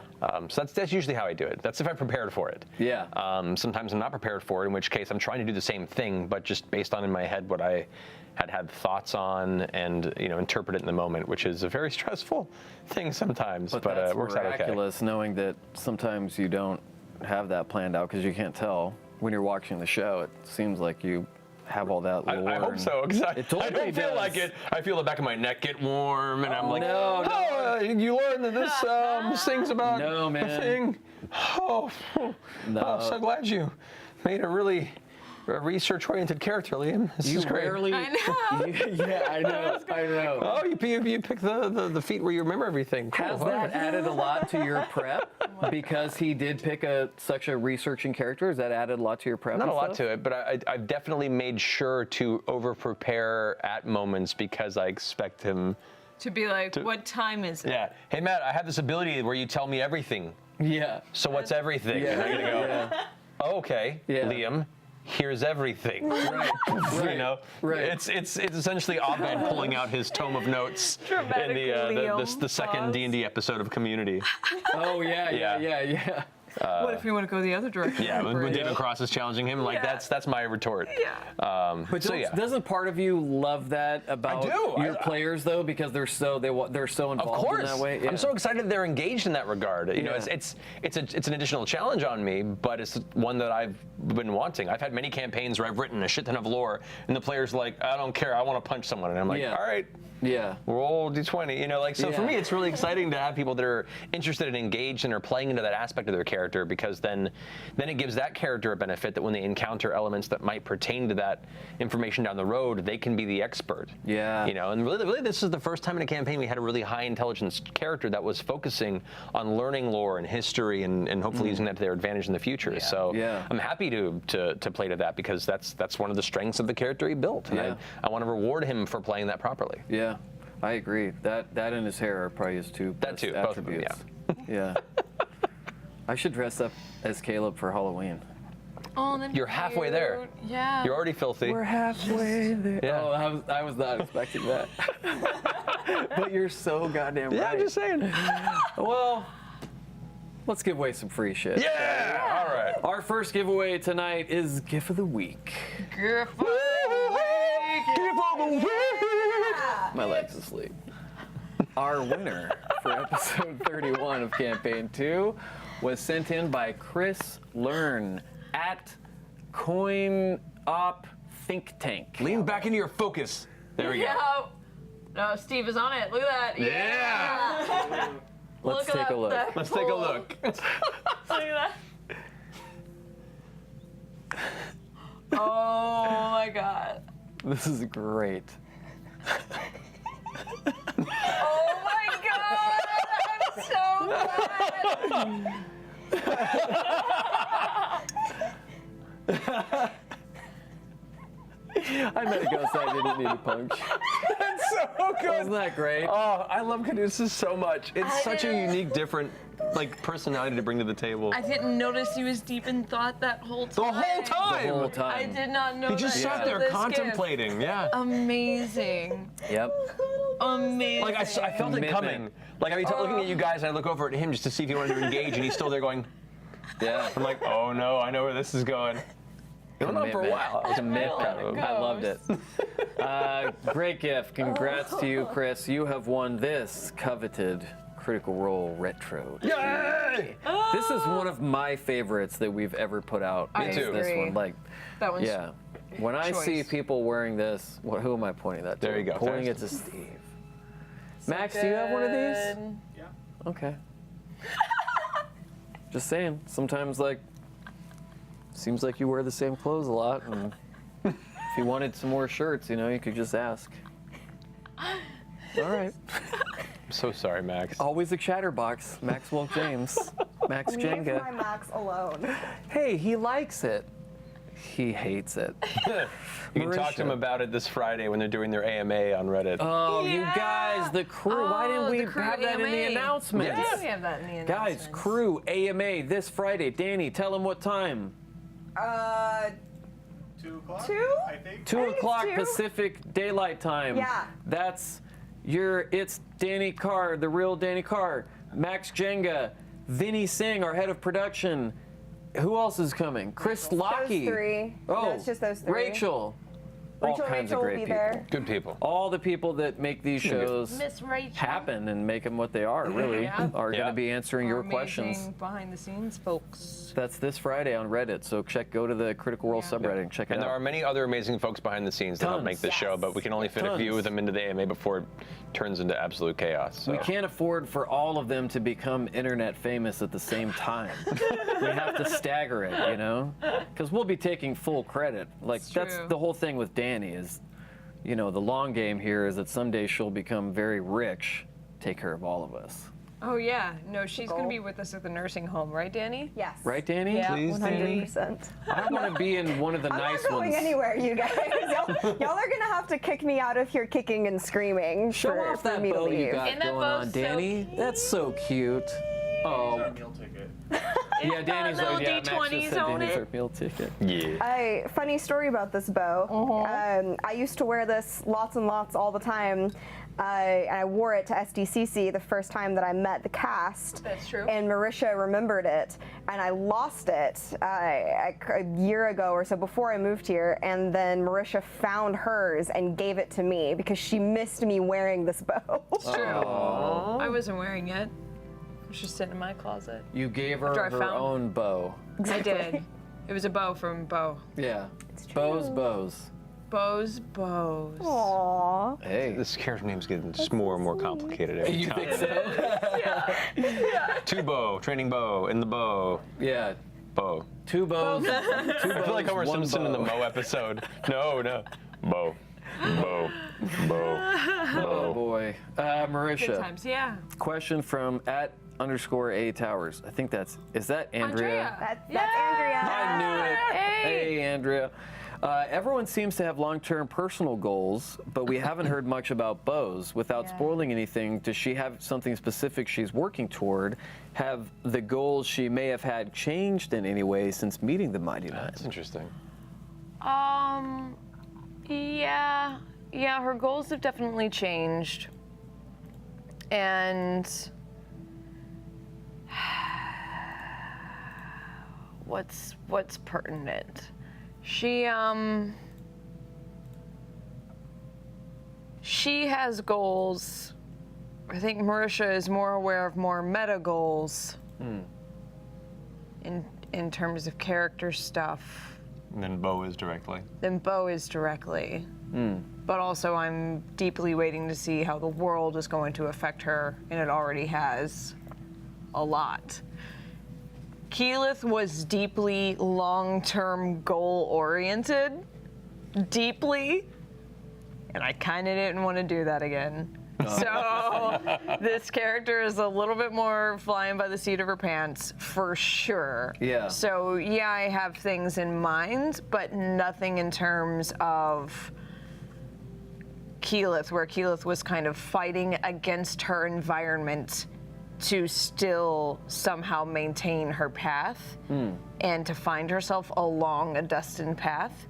So that's usually how I do it. That's if I'm prepared for it. Yeah. Sometimes I'm not prepared for it, in which case I'm trying to do the same thing, but just based on in my head what I had thoughts on and interpret it in the moment, which is a very stressful thing sometimes, but that's it works out okay. miraculous knowing that sometimes you don't have that planned out because you can't tell when you're watching the show. It seems like you have all that lore. I hope so, because It totally I don't feel does. like it. I feel the back of my neck get warm, and I'm like, no, oh, you learned that this sings about No, a man. thing. Oh, No. I'm so glad you made a really research-oriented character, Liam. This You is great. rarely. I know. Yeah, I know. I know. Oh, you pick the feat where you remember everything. Cool. Has all that right. added a lot to your prep? Because he did pick such a researching character, has that added a lot to your prep? Not and a lot stuff? to it, but I've definitely made sure to over-prepare at moments because I expect him. To be like, what time is it? Yeah. Hey, Matt, I have this ability where you tell me everything. Yeah. So what's everything? Yeah. And I'm gonna go, Yeah. oh, okay, Yeah. Liam, here's everything. Right. Right. It's essentially Abed pulling out his tome of notes in Dramatic Liam the second pause. D&D episode of Community. Oh yeah. Yeah. What if we want to go the other direction? Yeah, when Right. David Cross is challenging him, like Yeah. that's my retort. Yeah. But so yeah. doesn't part of you love that about do. your players though, because they're so involved Of course, in that way? Yeah. I'm so excited they're engaged in that regard. You know, Yeah. it's an additional challenge on me, but it's one that I've been wanting. I've had many campaigns where I've written a shit ton of lore, and the player's like, I don't care, I want to punch someone, and I'm like, Yeah. all right, Yeah. roll d20. You know, like so for Yeah. me, it's really exciting to have people that are interested and engaged and are playing into that aspect of their character, because then it gives that character a benefit that when they encounter elements that might pertain to that information down the road, they can be the expert. Yeah. You know, and really this is the first time in a campaign we had a really high intelligence character that was focusing on learning lore and history and hopefully using that to their advantage in the future. So Yeah. I'm happy to play to that, because that's one of the strengths of the character he built. And Yeah. I want to reward him for playing that properly. Yeah. I agree. That and his hair are probably his two That best too, both of them, attributes. Yeah. I should dress up as Caleb for Halloween. Oh, then You're halfway there. Yeah. You're already filthy. We're halfway there. Yeah. Oh, I was not expecting that. But you're so goddamn Yeah, right. I'm just saying. Well, let's give away some free shit. Yeah! All right. Our first giveaway tonight is GIF of the Week. My leg's asleep. Our winner for episode 31 of Campaign 2 was sent in by Chris Learn at Coin Op Think Tank. Lean back into your focus. There we go. Yeah. No, Steve is on it. Look at that. Yeah. Let's Look at take a that- look. that Let's take a pull. look. Look at that. Oh my god. This is great. Oh my god. I'm so I met a ghost I didn't need to punch. That's so good. Isn't that great? Oh, I love Caduceus so much. It's I such a didn't- unique, different, like, personality to bring to the table. I didn't notice he was deep in thought that whole The time. whole time. The whole I time. did not know He just that sat until there this contemplating. Yeah. gift. Amazing. Yep. Amazing. Like I felt it Commitment. coming. Like I'd be looking at you guys, and I look over at him just to see if he wanted to engage, and he's still there going. Yeah. I'm like, oh no, I know where this is going. It went on for a Commitment. while. I was Commitment. proud of him. I loved it. Great gift. Congrats to you, Chris. You have won this coveted Critical Role Retro. Yay! This is one of my favorites that we've ever put out. I is too. This agree. one, like, That one's yeah. When I see choice. people wearing this, who am I pointing that to? There you go. Pointing it to Steve. Max, do you have one of these? good. Yeah. Okay. Just saying. Sometimes, like, seems like you wear the same clothes a lot, and if you wanted some more shirts, you could just ask. All right. I'm so sorry, Max. Always a chatterbox. Maxwell James. Max Leave my Jenga. Max alone. Hey, he likes it. He hates it. You can talk to him Marisha. about it this Friday when they're doing their AMA on Reddit. Oh, you Yeah. guy, the crew. Why didn't Oh, we the crew have that in the AMA. announcements? Why didn't we have that in the Guys, announcements? crew AMA this Friday. Danny, tell them what time. 2 o'clock? 2? I think. 2 think it's o'clock 2. Pacific Daylight Time. Yeah. That's it's Danny Carr, the real Danny Carr, Max Jenga, Vinny Singh, our head of production. Who else is coming? Chris Lockey. Those 3. Oh, No, it's just those 3. Rachel. All Rachel kinds of will great be people. there. Good people. All the people that make these shows Miss Rachel. happen and make them what they are, really, Yeah. are going Yeah. to be answering your Amazing questions. behind the scenes, folks. That's this Friday on Reddit, so go to the Critical Role subreddit and check it And there out. are many other amazing folks behind the scenes that help Tons. make this show, but we can only fit a few Tons. of them into the AMA before it turns into absolute chaos. So. We can't afford for all of them to become internet famous at the same time. We have to stagger it, because we'll be taking full credit. Like that's true. the whole thing with Danny is, the long game here is that someday she'll become very rich, take care of all of us. Oh yeah, no, she's gonna Goal. be with us at the nursing home, right, Danny? Yes. Right, Danny? Yeah. Please, Danny. 100%. I want to be in one of the I'm nice not going ones. anywhere, you guys. Y'all are gonna have to kick me out of here kicking and screaming Show for, off for that me to bow you leave. got And that going bow's on, so Danny. cute. That's so cute. Oh, Our meal ticket. yeah, Danny's little Max just D20s said on Danny's it. our meal ticket. Yeah. Funny story about this bow. I used to wear this lots and lots all the time. I wore it to SDCC the first time that I met the cast. That's true. And Marisha remembered it, and I lost it a year ago or so before I moved here. And then Marisha found hers and gave it to me because she missed me wearing this bow. True. I wasn't wearing it. It was just sitting in my closet. You gave her After I her found- own bow. I did. It was a bow from Bo. Yeah. true. Bows. Bows. Aww. Hey. This character name's getting more and more complicated every You time. think so? Two bow, training bow, in the bow, Yeah. bow. Two bows. Two I feel like Homer one Simpson in the bow. Mo episode. No. Bow. Bow. Bow. Oh boy. Good Marisha, times, yeah. question from @_A Towers. I think is that Andrea? That's Yeah. Andrea. I knew it. Hey. Hey, Andrea. Everyone seems to have long-term personal goals, but we haven't heard much about bows. Without Yeah. spoiling anything, does she have something specific she's working toward? Have the goals she may have had changed in any way since meeting the Mighty Nine? That's interesting. Yeah, her goals have definitely changed. And what's pertinent? She has goals. I think Marisha is more aware of more meta goals in terms of character stuff And then bow is directly. than Bo is directly. But also, I'm deeply waiting to see how the world is going to affect her, and it already has a lot. Keyleth was deeply long-term goal-oriented, deeply, and I kind of didn't want to do that again. So this character is a little bit more flying by the seat of her pants, for sure. Yeah. So yeah, I have things in mind, but nothing in terms of Keyleth, where Keyleth was kind of fighting against her environment to still somehow maintain her path and to find herself along a destined path.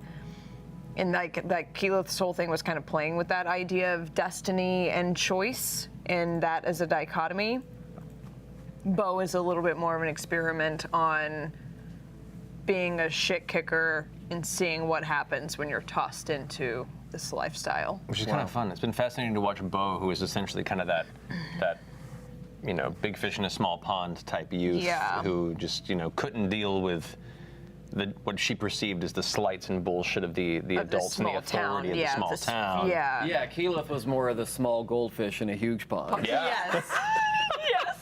And like Keyleth's whole thing was kind of playing with that idea of destiny and choice, and that as a dichotomy. Bo is a little bit more of an experiment on being a shit kicker and seeing what happens when you're tossed into this lifestyle. Which is kind of fun. It's been fascinating to watch Bo, who is essentially kind of that big fish in a small pond type youth who just, couldn't deal with what she perceived as the slights and bullshit of the adults and the authority of the small town. Yeah. Yeah, Keyleth was more of the small goldfish in a huge pond. Yeah. Yes. Yes.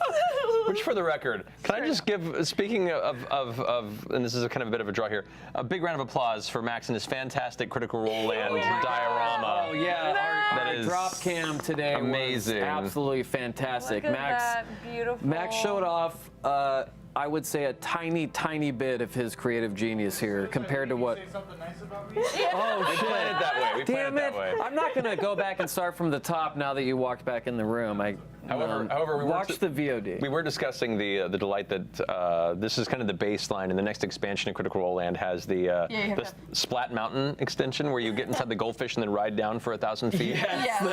Which, for the record, can I just give, speaking of, and this is a kind of a bit of a draw here, a big round of applause for Max and his fantastic Critical Role Land diorama. Oh yeah, our That is drop cam today amazing. was absolutely fantastic. Look at Max, that, beautiful. Max showed off, I would say, a tiny, tiny bit of his creative genius here compared to what. Say something nice about me? Oh We planned it that way. We planned Damn it it! that way. I'm not gonna go back and start from the top now that you walked back in the room. However, we watch the VOD. We were discussing the delight that this is kind of the baseline, and the next expansion in Critical Role Land has the Splat Mountain extension, where you get inside the goldfish and then ride down for 1,000 feet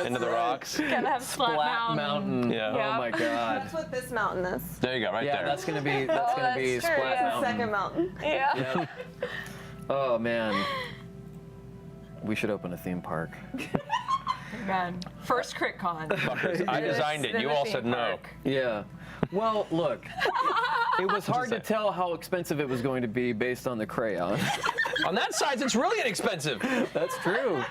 into the rocks. Gotta have Splat Mountain. Yeah. Oh my God. That's what this mountain is. There you go, right Yeah, there. that's gonna be that's Splat true, yeah. Mountain. Second mountain. Yeah. Yep. Oh man. We should open a theme park. Man, first CritCon. Fuckers, I designed it. You all said no. Yeah. Well, look, it was hard to tell how expensive it was going to be based on the crayon. On that size, it's really inexpensive. That's true.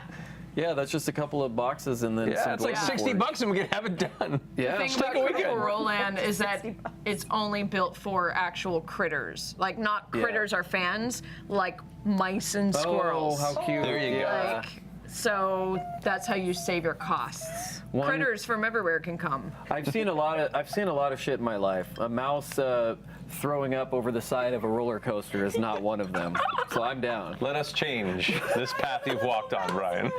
Yeah, that's just a couple of boxes and then some Yeah, it's like gold 60 cord. bucks and we can have it done. Yeah. The thing Take about a weekend. Critical Role Land is that it's only built for actual critters. Like, not critters are fans, like mice and squirrels. Oh, how cute. There you go. Like, so that's how you save your costs. Critters from everywhere can come. I've seen a lot of shit in my life. A mouse throwing up over the side of a roller coaster is not one of them. So I'm down. Let us change this path you've walked on, Ryan.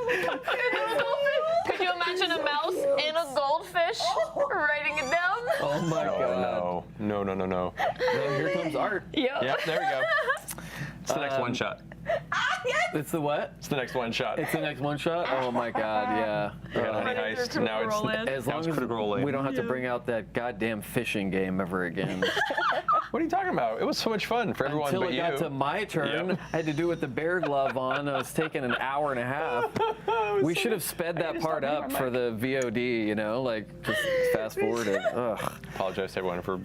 Could you imagine a mouse in a goldfish writing it down? Oh my God. No. No, here comes art. Yep, there we go. It's the next one shot. It's the what? It's the next one shot. It's the next one shot? Oh my God, yeah. We got Honey Heist. Now it's As now long it's as Critical Role Land. we don't have to bring out that goddamn fishing game ever again. What are you talking about? It was so much fun for everyone Until but it you. got to my turn, Yep. I had to do it with the bear glove on. I was taking an hour and a half. We should have sped that part up for the VOD, like just fast forward it. Ugh, Apologize to everyone for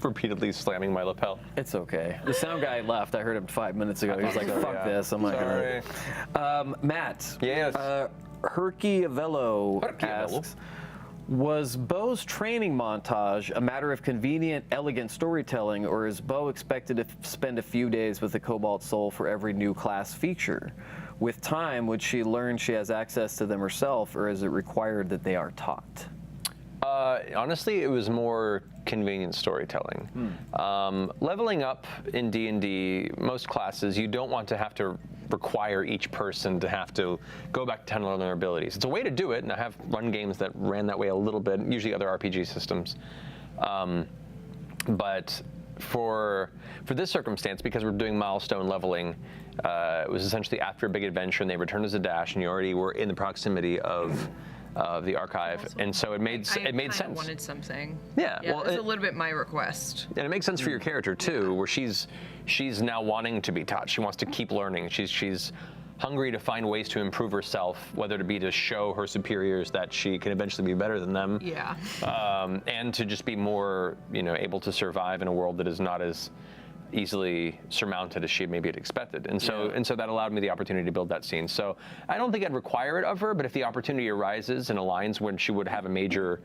repeatedly slamming my lapel. it's okay. The sound guy left. I heard him 5 minutes ago. He was like, "Fuck this." I'm like, Sorry. Matt. Yes. Herkiavello Herkiavello. asks, was Bo's training montage a matter of convenient, elegant storytelling, or is Bo expected to spend a few days with the Cobalt Soul for every new class feature? With time, would she learn she has access to them herself, or is it required that they are taught? Honestly, it was more convenient storytelling. Leveling up in D&D, most classes, you don't want to have to require each person to have to go back to 10 and learn their abilities. It's a way to do it, and I have run games that ran that way a little bit, usually other RPG systems. But for this circumstance, because we're doing milestone leveling, it was essentially after a big adventure, and they returned as a dash, and you already were in the proximity of the archive, and so it made sense. I wanted something. Yeah, Yeah, well, that's a little bit my request. and it makes sense for your character too, where she's now wanting to be taught. She wants to keep learning. She's hungry to find ways to improve herself, whether it be to show her superiors that she can eventually be better than them, Yeah. and to just be more, able to survive in a world that is not as easily surmounted as she maybe had expected. And so that allowed me the opportunity to build that scene. So I don't think I'd require it of her, but if the opportunity arises and aligns when she would have a major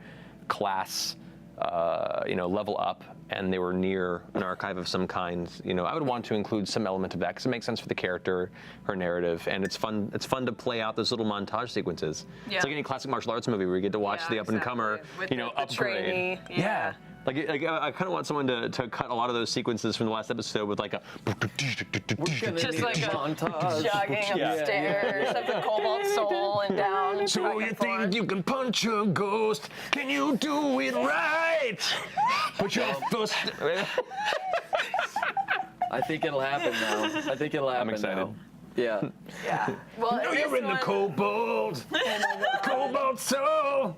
class level up, and they were near an archive of some kind, I would want to include some element of that because it makes sense for the character, her narrative, and it's fun. It's fun to play out those little montage sequences. Yeah. It's like any classic martial arts movie where you get to watch the up and comer, exactly. With the upgrade. trainee, Yeah. Like I kind of want someone to cut a lot of those sequences from the last episode with like a. Just like a montage. jogging upstairs of the Cobalt Soul and down. So back you and think forth. you can punch a ghost? Can you do it right? Put your first. I think it'll happen now. I think it'll happen excited. now. Yeah. Yeah. Well, No, this you're in the one- Cobalt. Cobalt Soul.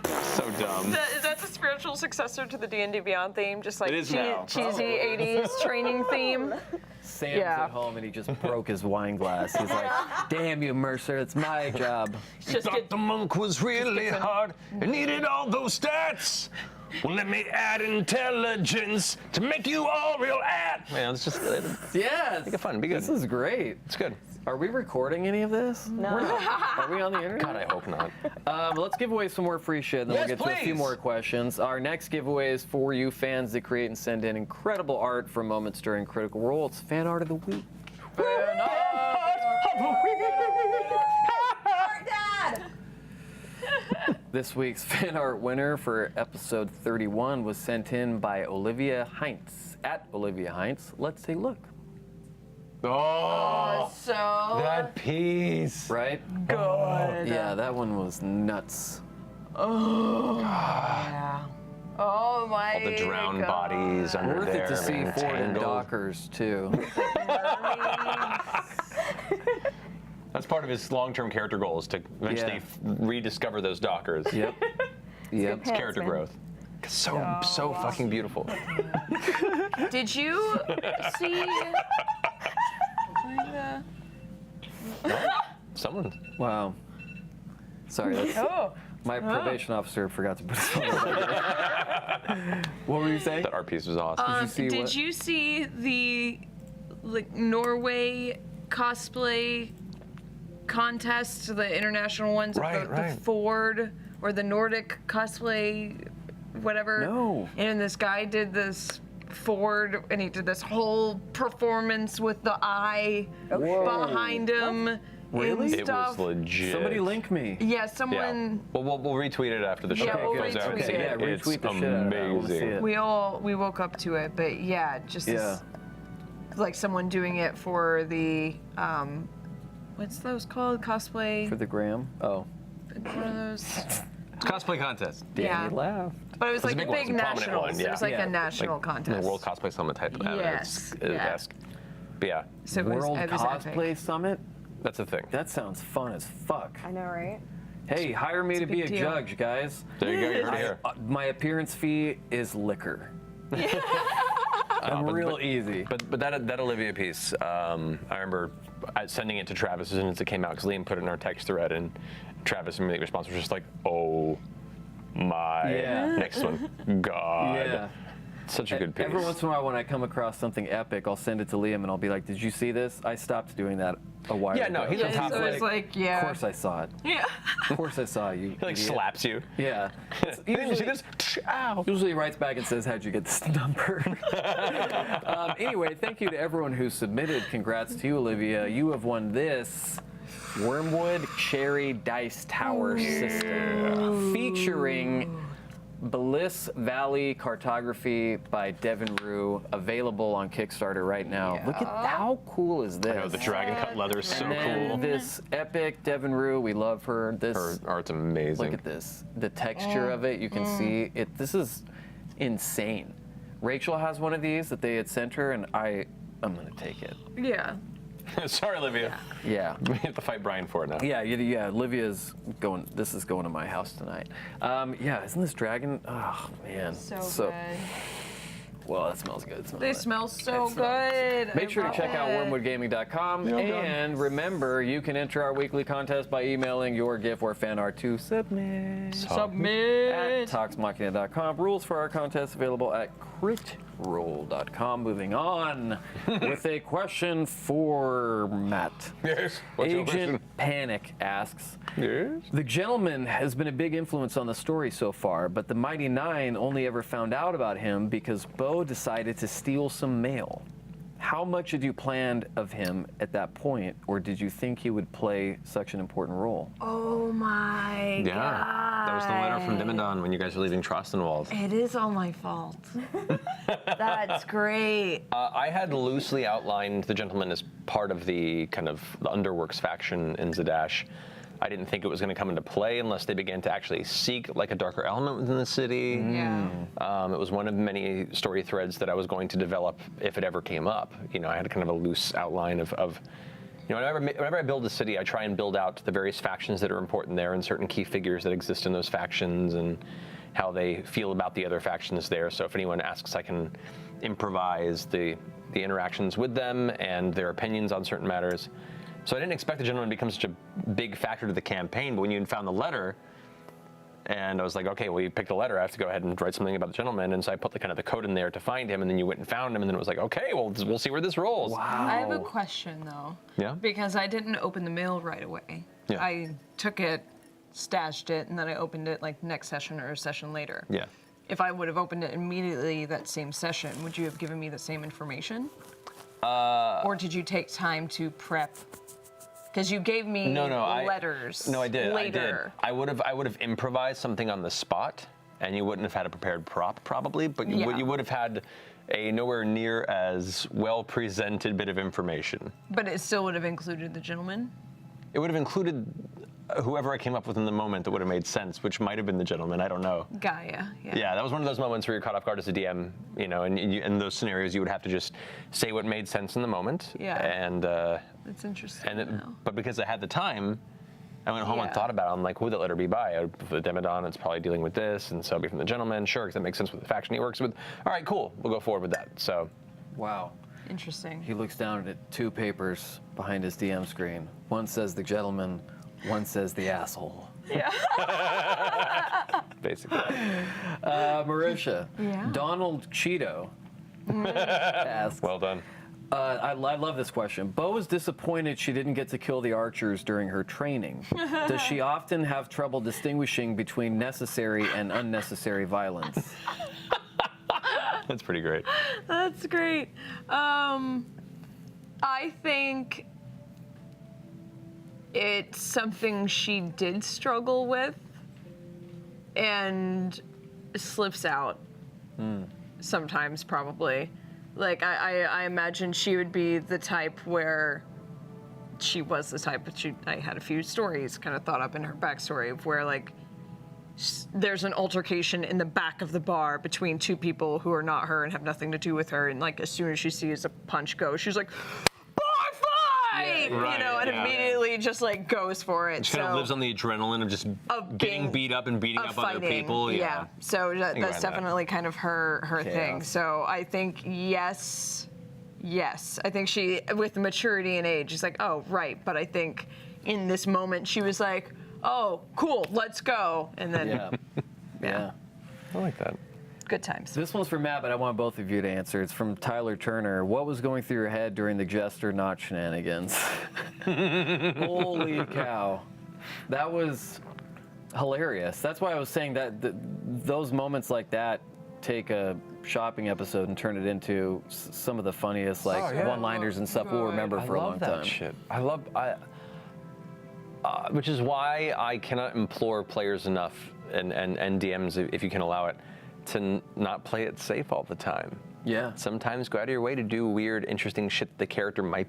So dumb. Is that the spiritual successor to the D&D Beyond theme? Just like It is now. cheesy 80s training theme? Sam's Yeah. at home and he just broke his wine glass. He's like, damn you, Mercer, it's my job. Just Thought get the monk was really some- hard and needed all those stats. Well, let me add intelligence to make you all real at. Man, it's just Yes. make it fun. Be good. This is great. It's good. Are we recording any of this? No. Are we on the internet? God, I hope not. Let's give away some more free shit, then Yes, we'll get to a few please. more questions. Our next giveaway is for you fans that create and send in incredible art for moments during Critical Role. It's Fan Art of the Week. Dad! This week's fan art winner for episode 31 was sent in by Olivia Heinz. At Olivia Heinz, let's take a look. Oh, so that piece. Right? good. Yeah, that one was nuts. Yeah. Oh my All the drowned God. bodies under Worth there. it to see man, Ford and tangled. Dockers, too. That's part of his long-term character goal is to eventually rediscover those Dockers. Yep. Yep. It's character man. growth. So fucking beautiful. Did you see? Someone. Wow. Sorry, that's, Oh. my probation officer forgot to put his phone on. What were you saying? That art piece was awesome. see Did what? you see the Norway cosplay contest, the international ones, Right, about right. the Ford or the Nordic cosplay, whatever? No. And this guy did this Ford, and he did this whole performance with the eye behind him. Really? And It stuff. was legit. Somebody link me. Yeah, Yeah. someone. Well, we'll retweet it after the show. Yeah, we'll goes out. retweet it. Yeah, It's retweet the shit out of that. I wanna see amazing. it. We woke up to it, but yeah, just Yeah. this, like someone doing it for the what's those called? Cosplay. For the gram? Oh. One of those. It's cosplay contest. Danny Yeah. laughed. But it was like a a big one. big It's a prominent nationals. one, It was like yeah. a national contest. The World Cosplay Summit type of Yes, yeah. esque. But yeah, So it was, World it was Cosplay epic. Summit? that's the thing. That sounds fun as fuck. I know, right? Hey, hire me to a be a big deal. judge, guys. There you go. You heard it here. My appearance fee is liquor. I'm but- real but- easy. But that Olivia piece, I remember sending it to Travis as soon as it came out because Liam put it in our text thread, and Travis' immediate response was just like, "Oh my!" Yeah. Next one, God. Yeah. Such a good piece. Every once in a while, when I come across something epic, I'll send it to Liam and I'll be like, "Did you see this?" I stopped doing that a while Yeah, ago. no, he's Yeah, on top so of it's it. like, yeah. Of course I saw it. Yeah. Of course I saw it, you. He like idiot. slaps you. Yeah. Didn't you see this? Ow. Usually he writes back and says, "How'd you get this number?" Anyway, thank you to everyone who submitted. Congrats to you, Olivia. You have won this Wormwood Cherry Dice Tower system featuring Bliss Valley Cartography by Devin Rue, available on Kickstarter right now. Look at how cool is this? I know, the dragon cut leather is so and then cool. this epic Devin Rue, we love her. This Her art's amazing. Look at this. The texture of it, you can see it. This is insane. Rachel has one of these that they had sent her, and I'm gonna take it. Yeah. Sorry, Olivia. Yeah. We have to fight Brian for it now. Yeah, Olivia's going, this is going to my house tonight. Yeah, isn't this dragon? Oh, man. So good. Well, that smells good. It smells They nice. smell so It smells- good. Make I sure to love check out it. wormwoodgaming.com. And remember, you can enter our weekly contest by emailing your GIF or fan art to submit. Submit. At talksmachina.com. Rules for our contest available at crit roll.com. Moving on with a question for Matt. Yes. What's your question? Agent Panic asks, Yes. the gentleman has been a big influence on the story so far, but the Mighty Nine only ever found out about him because Bo decided to steal some mail. How much had you planned of him at that point, or did you think he would play such an important role? Oh my god. Yeah. That was the letter from Dimmadon when you guys were leaving Trostenwald. It is all my fault. That's great. I had loosely outlined the gentleman as part of the kind of the Underworks faction in Zadash. I didn't think it was going to come into play unless they began to actually seek like a darker element within the city. Yeah. It was one of many story threads that I was going to develop if it ever came up. You know, I had kind of a loose outline of you know, whenever I build a city, I try and build out the various factions that are important there and certain key figures that exist in those factions and how they feel about the other factions there. So if anyone asks, I can improvise the interactions with them and their opinions on certain matters. So I didn't expect the gentleman to become such a big factor to the campaign, but when you found the letter, and I was like, okay, well, you picked a letter, I have to go ahead and write something about the gentleman, and so I put the kind of the code in there to find him, and then you went and found him, and then it was like, okay, well, we'll see where this rolls. Wow. I have a question though. Yeah? Because I didn't open the mail right away. Yeah. I took it, stashed it, and then I opened it like next session or a session later. Yeah. If I would have opened it immediately that same session, would you have given me the same information? Or did you take time to prep? Because you gave me letters. No, I did. Later. I would have improvised something on the spot, and you wouldn't have had a prepared prop probably, but you would have had a nowhere near as well presented bit of information. But it still would have included the gentleman? It would have included whoever I came up with in the moment that would have made sense, which might have been the gentleman. I don't know. Gaia, yeah. Yeah, that was one of those moments where you're caught off guard as a DM, you know, and in those scenarios you would have to just say what made sense in the moment. Yeah. And That's interesting. but because I had the time, I went home and Yeah. thought about it. I'm like, who would that letter be by? For the Demodon, it's probably dealing with this, and so it'll be from the gentleman. Sure, because that makes sense with the faction he works with. All right, cool. We'll go forward with that. So, Wow. Interesting. He looks down at two papers behind his DM screen. One says the gentleman, one says the asshole. Yeah. basically. Marisha, Yeah. Donald Cheeto asks, Well done. I love this question. Bo was disappointed she didn't get to kill the archers during her training. Does she often have trouble distinguishing between necessary and unnecessary violence? That's pretty great. That's great. I think it's something she did struggle with and slips out sometimes, probably. Like, I imagine she would be the type where she was the type, but I had a few stories kind of thought up in her backstory of where, like, there's an altercation in the back of the bar between two people who are not her and have nothing to do with her, and like as soon as she sees a punch go, she's like, bar fight! Yeah, right, you know, and yeah. immediately just like goes for it. She kind of lives on the adrenaline of just getting beat up and beating up other people. Yeah. So that's around that. definitely kind of her thing. So I think yes. I think she, with maturity and age, is like, oh right. But I think in this moment she was like, oh, cool, let's go. And then, Yeah. I like that. good times. This one's for Matt, but I want both of you to answer. It's from Tyler Turner. What was going through your head during the Jester Not shenanigans? Holy cow. That was hilarious. That's why I was saying that those moments like that take a shopping episode and turn it into some of the funniest one-liners and stuff we'll remember for a long time. Shit. Which is why I cannot implore players enough and DMs, if you can allow it, to not play it safe all the time. Yeah. Sometimes go out of your way to do weird, interesting shit that the character might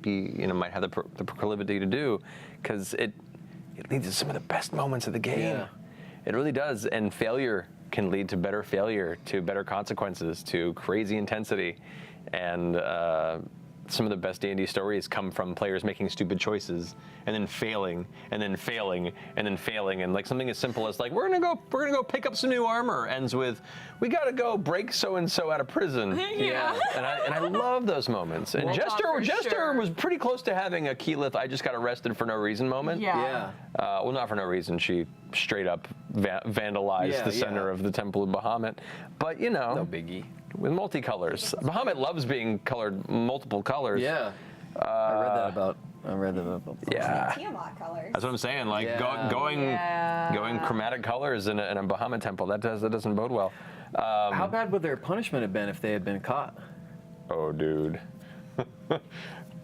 have the proclivity to do, because it leads to some of the best moments of the game. Yeah. It really does, and failure can lead to better failure, to better consequences, to crazy intensity, and some of the best D&D stories come from players making stupid choices and then failing and then failing and then failing, and like something as simple as like we're gonna go pick up some new armor ends with we gotta go break so and so out of prison. Yeah. And I love those moments. And Jester was pretty close to having a Keyleth I just got arrested for no reason moment. Yeah. Well, not for no reason. She straight up vandalized the center of the Temple of Bahamut. But you know, No biggie. with multicolors. Bahamut loves being colored multiple colors. Yeah. I read that about. Yeah. Tiamat colors. That's what I'm saying. Like Yeah. going chromatic colors in a Bahamut temple. That doesn't bode well. How bad would their punishment have been if they had been caught? Oh, dude.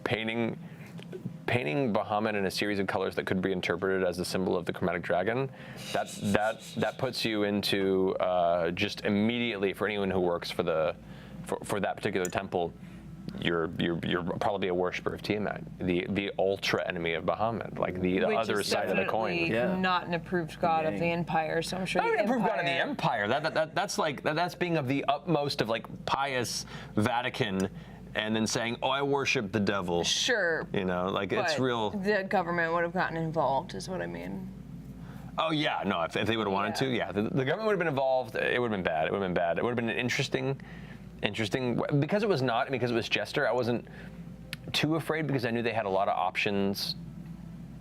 Painting Bahamut in a series of colors that could be interpreted as a symbol of the chromatic dragon, that puts you into just immediately, for anyone who works for that particular temple, you're probably a worshiper of Tiamat, the ultra enemy of Bahamut, like the Which other is side of the coin. definitely Yeah. not an approved god of the Empire, so I'm sure Not the even approved Empire. God of the Empire. That's being of the utmost of like pious Vatican, and then saying, "Oh, I worship the devil." Sure. You know, like it's but real. The government would have gotten involved, is what I mean. Oh yeah, no. If they would have wanted to, yeah, the government would have been involved. It would have been bad. It would have been bad. It would have been an interesting, because it was not, because it was Jester. I wasn't too afraid because I knew they had a lot of options,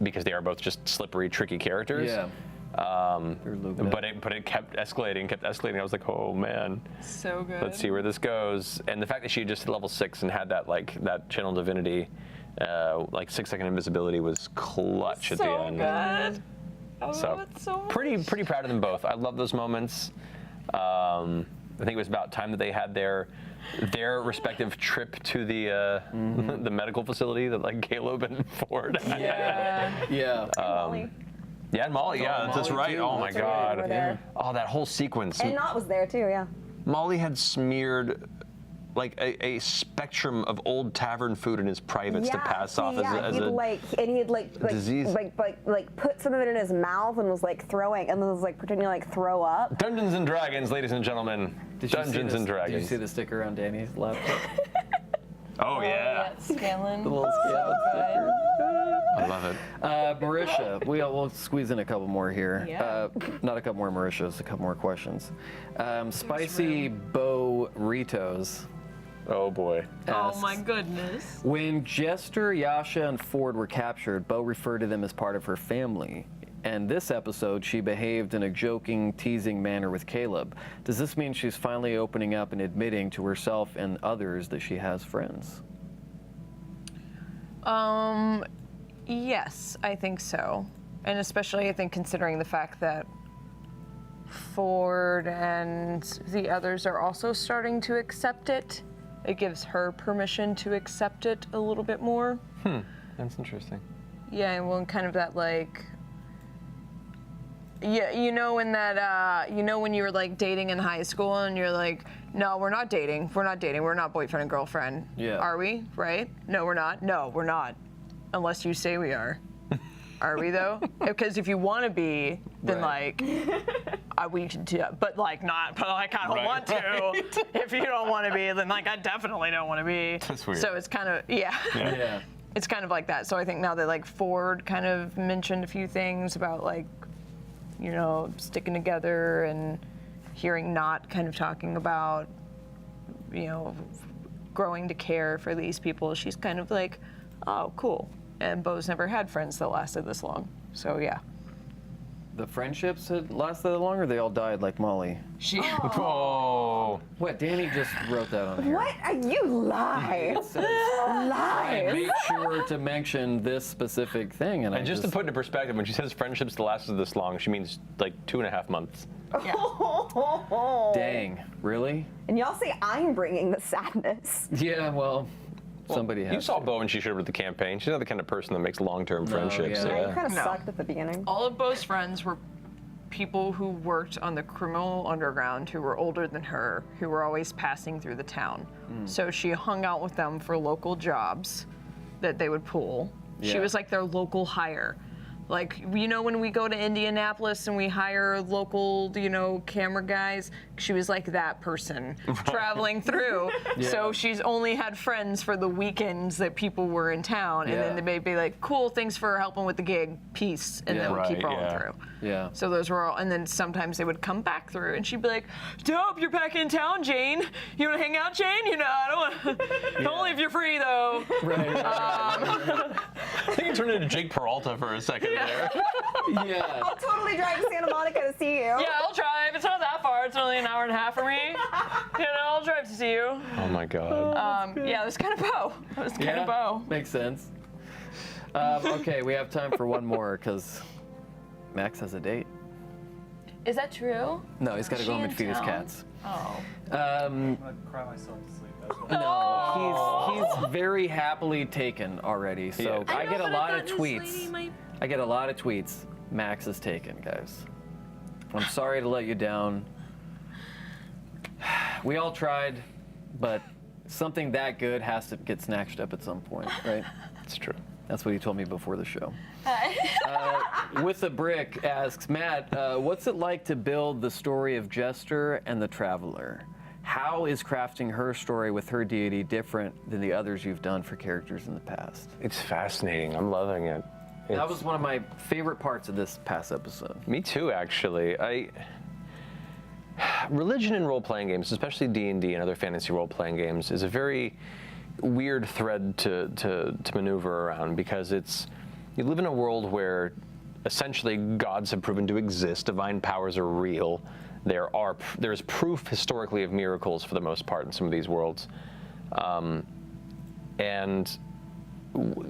because they are both just slippery, tricky characters. Yeah. But it kept escalating. I was like, oh man, So good. let's see where this goes. And the fact that she just hit level 6 and had that channel divinity, like 6-second invisibility was clutch at the So end. good. I So love it so much. pretty proud of them both. I love those moments. I think it was about time that they had their respective trip to the the medical facility that like Caleb and Ford had. Yeah. Molly. Yeah, and Molly. Yeah, that's Molly right. too. Oh my That's right, over God. there. Oh, that whole sequence. And Knot was there too, yeah. Molly had smeared like a spectrum of old tavern food in his privates to pass off as a disease. Like put some of it in his mouth and was like throwing, and then was like pretending to like throw up. Dungeons and Dragons, ladies and gentlemen. Dungeons and Dragons. Did you see the sticker on Danny's laptop? Oh yeah. Scanlan. The little scale sticker. I love it. Marisha, we'll squeeze in a couple more here. Yeah. Not a couple more Marishas, a couple more questions. Spicy Burritos. Oh boy. Oh asks, my goodness. When Jester, Yasha, and Ford were captured, Bo referred to them as part of her family. And this episode, she behaved in a joking, teasing manner with Caleb. Does this mean she's finally opening up and admitting to herself and others that she has friends? Yes, I think so. And especially, I think, considering the fact that Ford and the others are also starting to accept it, it gives her permission to accept it a little bit more. That's interesting. Yeah, well, and kind of that, like, yeah, you know, in that, you know, when you were like dating in high school and you're like, no, we're not dating. We're not boyfriend and girlfriend. Yeah. Are we? Right? No, we're not. No, we're not. Unless you say we are. Are we though? Because if you want to be, then Right. like, we can do that. But like not. But like I don't Right. want to. If you don't want to be, then like I definitely don't want to be. That's weird. So it's kind of Yeah. It's kind of like that. So I think now that like Ford kind of mentioned a few things about like, you know, sticking together, and hearing Not kind of talking about, you know, growing to care for these people, she's kind of like, oh, cool. And Bo's never had friends that lasted this long. So yeah. The friendships had lasted that long, or they all died like Molly? Oh. What? Danny just wrote that on here. What? You lie. It says, I Lies. made sure to mention this specific thing, and I And just to put into perspective, when she says friendships that lasted this long, she means like 2.5 months. Dang, really? And y'all say I'm bringing the sadness. Yeah, well, somebody has. You saw Bo when she showed up at the campaign. She's not the kind of person that makes long-term friendships. yeah. Yeah, you kind of No. sucked at the beginning. All of Bo's friends were people who worked on the criminal underground, who were older than her, who were always passing through the town. So she hung out with them for local jobs that they would pull. She Yeah. was like their local hire. Like, you know, when we go to Indianapolis and we hire local, you know, camera guys, she was like that person traveling through. So she's only had friends for the weekends that people were in town. And then they'd be like, cool, thanks for helping with the gig, peace. And then we'd keep rolling through. Yeah. So those were all, and then sometimes they would come back through, and she'd be like, dope, you're back in town, Jane. You want to hang out, Jane? You know, I don't want only if you're free, though. I think it turned into Jake Peralta for a second there. Yeah. I'll totally drive to Santa Monica to see you. Yeah, I'll drive. It's not that far. It's only an hour and a half for me. Yeah, no, I'll drive to see you. Oh my god. Yeah, it was kind of Bo. It was kind of Bo. Makes sense. Okay, we have time for one more because Max has a date. Is that true? No, he's got to go home and feed his town? cats. Oh. I'm gonna cry myself to sleep. That's what No, he's very happily taken already. So Yeah. I get a lot of tweets. I get a lot of tweets. Max is taken, guys. I'm sorry to let you down. We all tried, but something that good has to get snatched up at some point, right? It's true. That's what he told me before the show. With a Brick asks, Matt, what's it like to build the story of Jester and the Traveler? How is crafting her story with her deity different than the others you've done for characters in the past? It's fascinating. I'm loving it. That was one of my favorite parts of this past episode. Me too, actually. Religion in role-playing games, especially D&D and other fantasy role-playing games, is a very weird thread to maneuver around because you live in a world where essentially gods have proven to exist, divine powers are real. There's proof historically of miracles for the most part in some of these worlds, and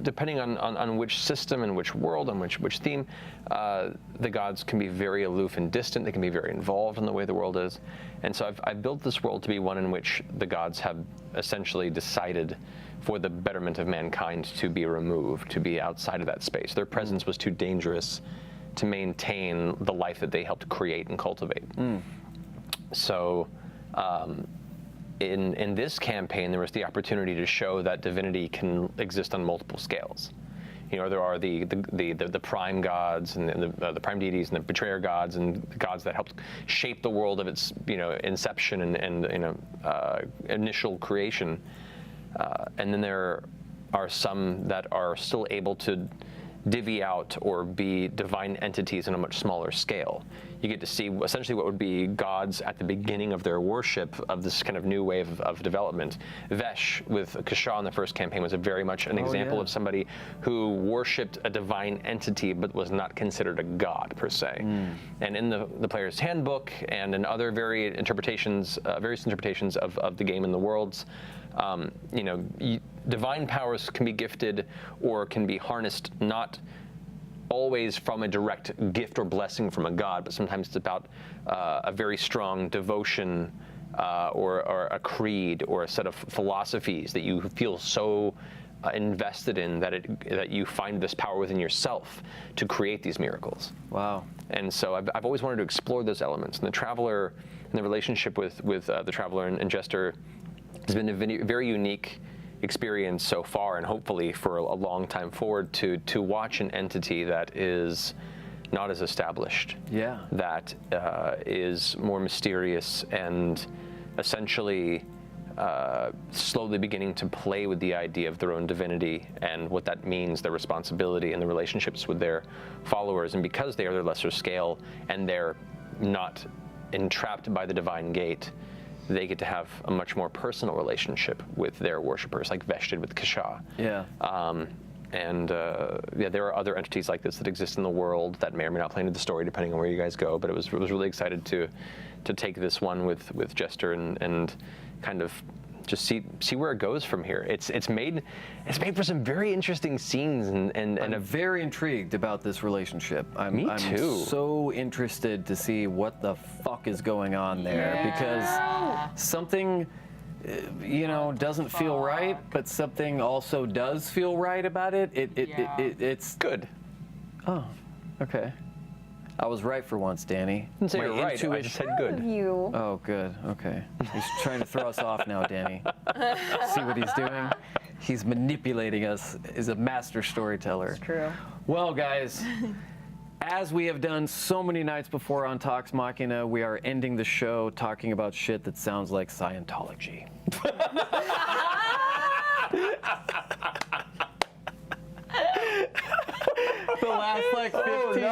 depending on which system and which world and which theme, the gods can be very aloof and distant. They can be very involved in the way the world is. And so I've built this world to be one in which the gods have essentially decided for the betterment of mankind to be removed, to be outside of that space. Their presence was too dangerous to maintain the life that they helped create and cultivate. So in this campaign, there was the opportunity to show that divinity can exist on multiple scales. You know, there are the prime gods and the prime deities and the betrayer gods and the gods that helped shape the world of its inception and initial creation. And then there are some that are still able to divvy out or be divine entities on a much smaller scale. You get to see essentially what would be gods at the beginning of their worship of this kind of new wave of development. Vesh with Kashaw in the first campaign was very much an example of somebody who worshipped a divine entity but was not considered a god per se. And in the player's handbook and in other various interpretations of the game and the worlds, divine powers can be gifted or can be harnessed not always from a direct gift or blessing from a god, but sometimes it's about a very strong devotion or a creed or a set of philosophies that you feel so invested in that you find this power within yourself to create these miracles. Wow. And so I've always wanted to explore those elements. And the Traveler and the relationship with the Traveler and Jester has been a very unique experience so far, and hopefully for a long time forward to watch an entity that is not as established, that is more mysterious and essentially slowly beginning to play with the idea of their own divinity and what that means, their responsibility and the relationships with their followers. And because they are their lesser scale and they're not entrapped by the divine gate, they get to have a much more personal relationship with their worshippers, like Vesh did with Kashaw. There are other entities like this that exist in the world that may or may not play into the story, depending on where you guys go. But it was really excited to take this one with Jester and kind of just see where it goes from here. It's made for some very interesting scenes and I'm very intrigued about this relationship. Me too. I'm so interested to see what the fuck is going on there because something doesn't feel right, but something also does feel right about it. It's good. Oh, okay. I was right for once, Danny. I didn't say you're right. I just said good. You. Oh, good. Okay. He's trying to throw us off now, Danny. See what he's doing? He's manipulating us. He's a master storyteller. It's true. Well, guys, as we have done so many nights before on Talks Machina, we are ending the show talking about shit that sounds like Scientology. The last 15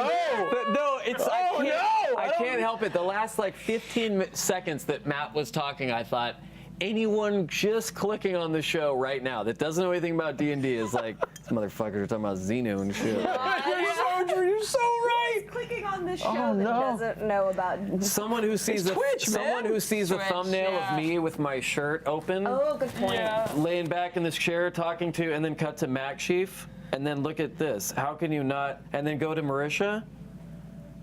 I can't help it. The last 15 seconds that Matt was talking, I thought anyone just clicking on the show right now that doesn't know anything about D&D is like, these motherfuckers are talking about Xenu and shit. You're so right. Clicking on this show that doesn't know about? Someone who sees someone who sees a Twitch, thumbnail yeah. of me with my shirt open, Oh, good point. laying back in this chair talking to, and then cut to Mac Sheaf, and then look at this. How can you not? And then go to Marisha.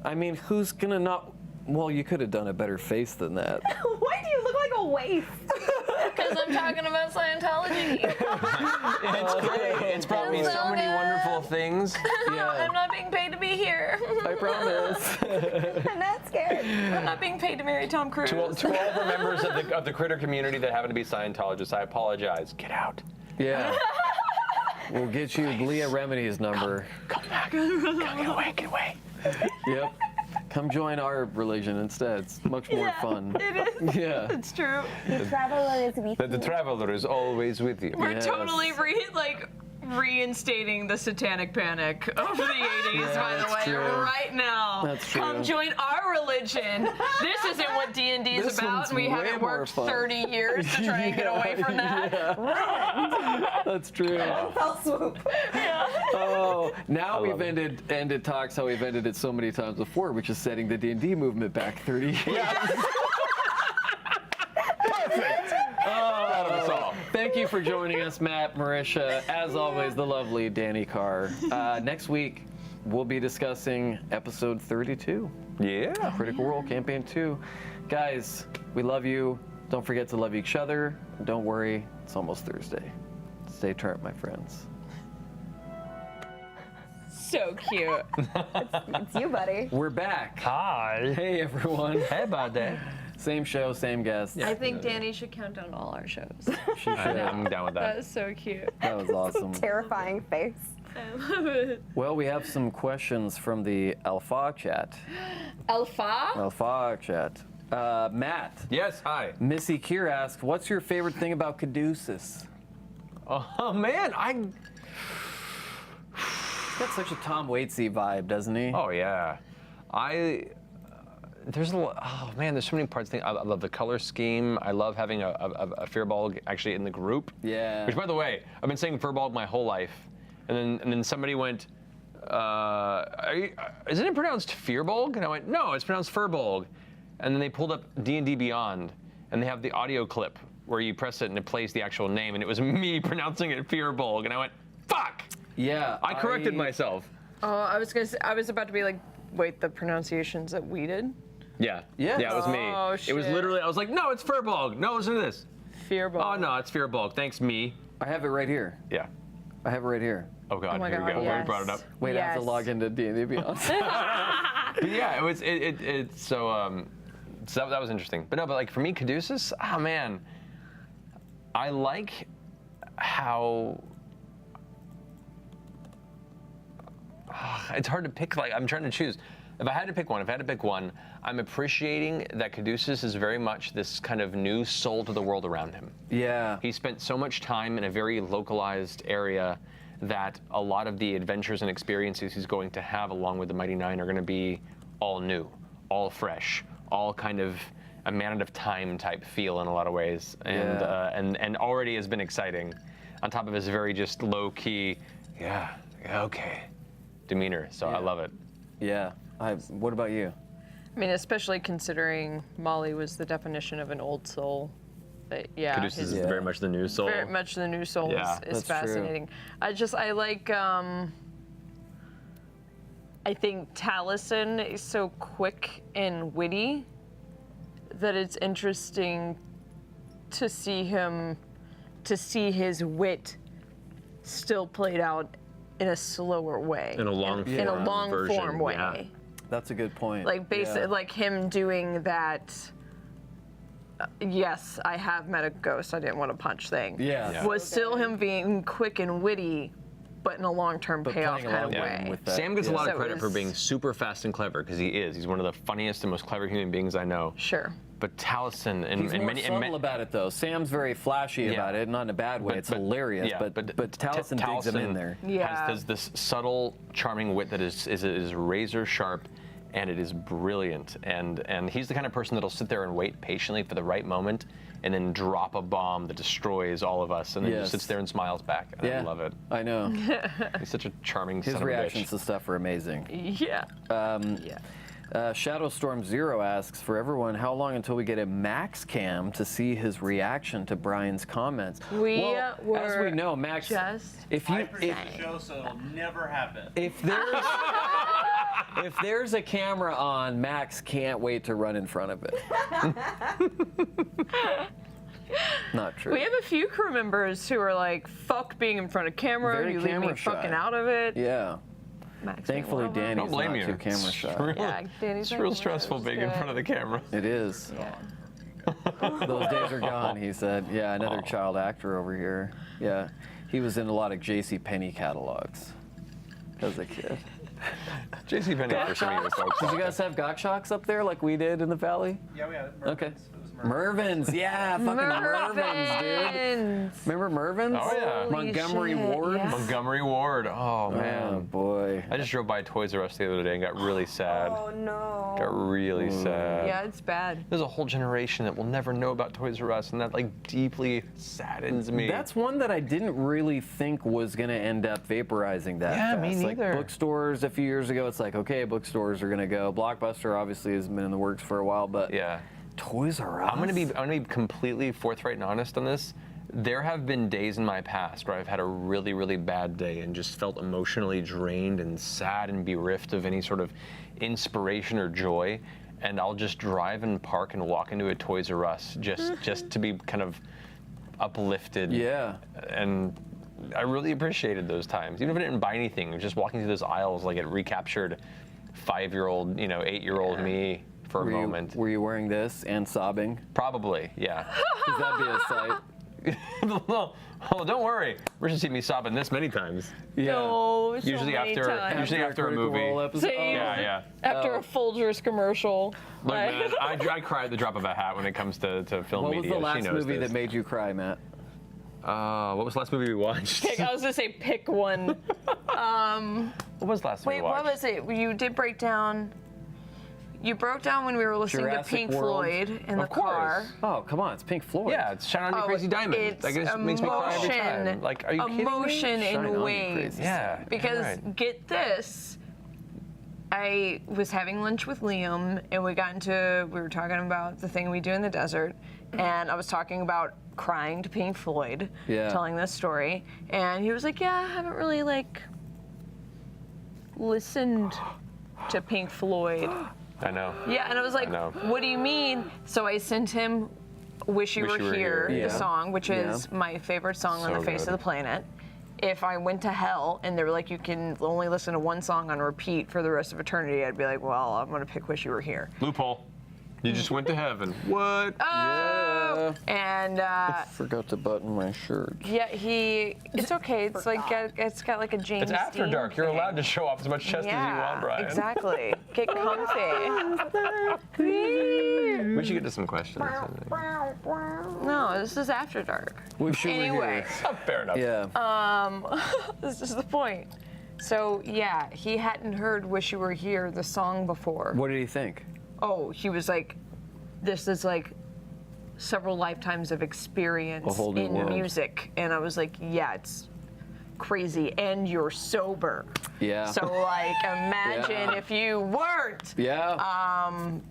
I mean, who's gonna not? Well, you could have done a better face than that. Why do you look like a waif? Because I'm talking about Scientology. It's great. It's brought me so many wonderful things. I'm not being paid to be here. I promise. I'm not scared. I'm not being paid to marry Tom Cruise. To all the members of the critter community that happen to be Scientologists, I apologize. Get out. Yeah. We'll get you Leah Remini's number. Come back. Get away. Get away. Yep. Come join our religion instead. It's much more fun. It is. Yeah. It's true. The traveler is weak. The traveler is always with you. We're Yes. totally reinstating the satanic panic of the 80s, by the that's way, true. right now. That's true. Come join our religion. This isn't what D&D is This about, one's and we way haven't more worked fun. 30 years to try and get away from that. Yeah. That's true. Fell swoop. Oh, now we've love it. ended talks how we've ended it so many times before, which is setting the D&D movement back 30 years. Proud of us all. Thank you for joining us, Matt, Marisha. As always, the lovely Danny Carr. Next week, we'll be discussing episode 32, Yeah. Critical Role Campaign 2. Guys, we love you. Don't forget to love each other. Don't worry, it's almost Thursday. Stay turnt, my friends. So cute. It's you, buddy. We're back. Hi. Hey, everyone. Hey, about that. Same show, same guest. I think Danny should count down all our shows. She should. I'm down with That that. is so cute. That was awesome. Terrifying face. I love it. Well, we have some questions from the Alpha chat. Alpha? Alpha chat. Matt, Yes, hi. Missy Kier asked, what's your favorite thing about Caduceus? Oh, man, He's got such a Tom Waitsy vibe, doesn't he? Oh, yeah. There's a lot, oh man, there's so many parts. I love the color scheme. I love having a Firbolg actually in the group. Yeah. Which, by the way, I've been saying Firbolg my whole life, and then somebody went, isn't it pronounced Firbolg? And I went, no, it's pronounced Firbolg. And then they pulled up D&D Beyond, and they have the audio clip where you press it and it plays the actual name, and it was me pronouncing it Firbolg, and I went, fuck! Yeah. I corrected myself. Oh, I was about to be like, wait, the pronunciations that we did? Yeah. Yeah. Yeah, it was me. Oh, It was shit. literally, I was like, no, it's Firbolg. No, listen to this. Fearball. Oh, no, it's Firbolg. Thanks, me. I have it right here. Yeah. I have it right here. Oh, God, Oh my here we God, go. yes. We brought it up. Wait, I have to Yes. log into D&D Beyond. But yeah, it's so that was interesting. But no, but like for me, Caduceus, oh man, I like how it's hard to pick. Like I'm trying to choose. If I had to pick one, I'm appreciating that Caduceus is very much this kind of new soul to the world around him. Yeah. He spent so much time in a very localized area that a lot of the adventures and experiences he's going to have along with the Mighty Nine are going to be all new, all fresh, all kind of a man out of time type feel in a lot of ways, and and already has been exciting. On top of his very just low key, okay, demeanor. So I love it. Yeah. What about you? I mean, especially considering Molly was the definition of an old soul. But yeah, Caduceus is his- very much the new soul. very much the new soul Yeah. is That's true. fascinating. I like. I think Taliesin is so quick and witty that it's interesting to see his wit still played out in a slower way. In a long form in a long version, form way. yeah. That's a good point. Like like him doing that. Yes, I have met a ghost. I didn't want to punch thing. Yeah. Was still him being quick and witty, but in a long-term But payoff playing kind of along way. with that. Sam gets a lot of So credit for is- being super fast and clever because he is. He's one of the funniest and most clever human beings I know. Sure. But Taliesin and He's more many subtle about it, though. Sam's very flashy Yeah. about it, not in a bad way. It's hilarious, yeah, but Taliesin digs him in there. Yeah. has this subtle, charming wit that is razor sharp, and it is brilliant. And he's the kind of person that'll sit there and wait patiently for the right moment, and then drop a bomb that destroys all of us, and then Yes. just sits there and smiles back. And I love it. I know. He's such a charming His son of a reactions bitch. to stuff are amazing. Yeah. Um, Yeah. Shadowstorm Zero asks, for everyone, how long until we get a Max cam to see his reaction to Brian's comments? We well, were as we know, Max, just if you I produce the show, so it'll never happen. if there's if there's a camera on, Max can't wait to run in front of it. Not true. We have a few crew members who are like, fuck being in front of camera, Very you leave me camera shy. fucking out of it. Yeah. Max Thankfully, being one of them. Danny's Don't blame not you. too camera shy. Yeah, Danny's It's like, real "Oh, stressful that's being in good." front of the camera. It is. Those days are gone, he said. Yeah, another child actor over here. Yeah, he was in a lot of J.C. Penney catalogs as a kid. JCPenney for me was so Did you guys have Gok Shocks up there like we did in the valley? Yeah, we had Okay. It was Mervin's. Mervin's, yeah, fucking Mervin's, dude. Remember Mervin's? Oh, yeah. Holy Montgomery shit, Ward. yeah. Montgomery Ward. Oh, Oh man. boy. I just drove by Toys R Us the other day and got really sad. Oh no. Got really sad. Yeah, it's bad. There's a whole generation that will never know about Toys R Us, and that like deeply saddens me. That's one that I didn't really think was going to end up vaporizing that Yeah, fast. me neither. Like bookstores a few years ago, it's like, okay, bookstores are going to go. Blockbuster obviously has been in the works for a while, but yeah. Toys R Us? I'm gonna be completely forthright and honest on this. There have been days in my past where I've had a really, really bad day and just felt emotionally drained and sad and bereft of any sort of inspiration or joy. And I'll just drive and park and walk into a Toys R Us just to be kind of uplifted. Yeah. And I really appreciated those times. Even if I didn't buy anything, just walking through those aisles, like it recaptured 5-year-old, 8-year-old me for a moment. Were you wearing this and sobbing? Probably, yeah. Because that'd be a sight. Oh, don't worry. We're gonna see me sobbing this many times. Yeah. No, so Usually many after- times. usually after a Critical movie. Role episode. Same. Yeah. After a Folgers commercial. Look, like- man, I cry at the drop of a hat when it comes to film What was media. the last she knows movie this. that made you cry, Matt? What was the last movie we watched? I was gonna say pick one. What was the last movie Wait, we watched? what was it? You did break down. You broke down when we were listening Jurassic to Pink World. Floyd in the Of course. car. Oh, come on, it's Pink Floyd. Yeah, it's Shine On You Oh, Crazy Diamond. it's Like, it makes me cry every time. emotion. Like, are you kidding me? Emotion Shine On in You waves. Crazy. Yeah. Because right. get this, I was having lunch with Liam, and we were talking about the thing we do in the desert, and I was talking about crying to Pink Floyd, Yeah. telling this story, and he was like, "Yeah, I haven't really listened to Pink Floyd." I know. Yeah, and I was like, I know. "What do you mean?" So I sent him "Wish You Were Here," Yeah. the song, which is my favorite song on So the face good. of the planet. If I went to hell and they were like, you can only listen to one song on repeat for the rest of eternity, I'd be like, well, I'm gonna pick "Wish You Were Here." Loophole. You just went to heaven. What? Oh! And Forgot to button my shirt. yeah, it's okay. It's like it's got like a James. It's after Dean dark. You're thing. allowed to show off as much chest as you want, Brian. Exactly. Get comfy. We should get to some questions. No, this is after dark. Wish You Were Anyway. Here. Fair enough. Yeah. This is the point. So yeah, he hadn't heard "Wish You Were Here," the song, before. What did he think? Oh, he was like, this is like several lifetimes of experience A whole new in world. music. And I was like, yeah, it's crazy. And you're sober. Yeah. So like, imagine Yeah. if you weren't. Yeah.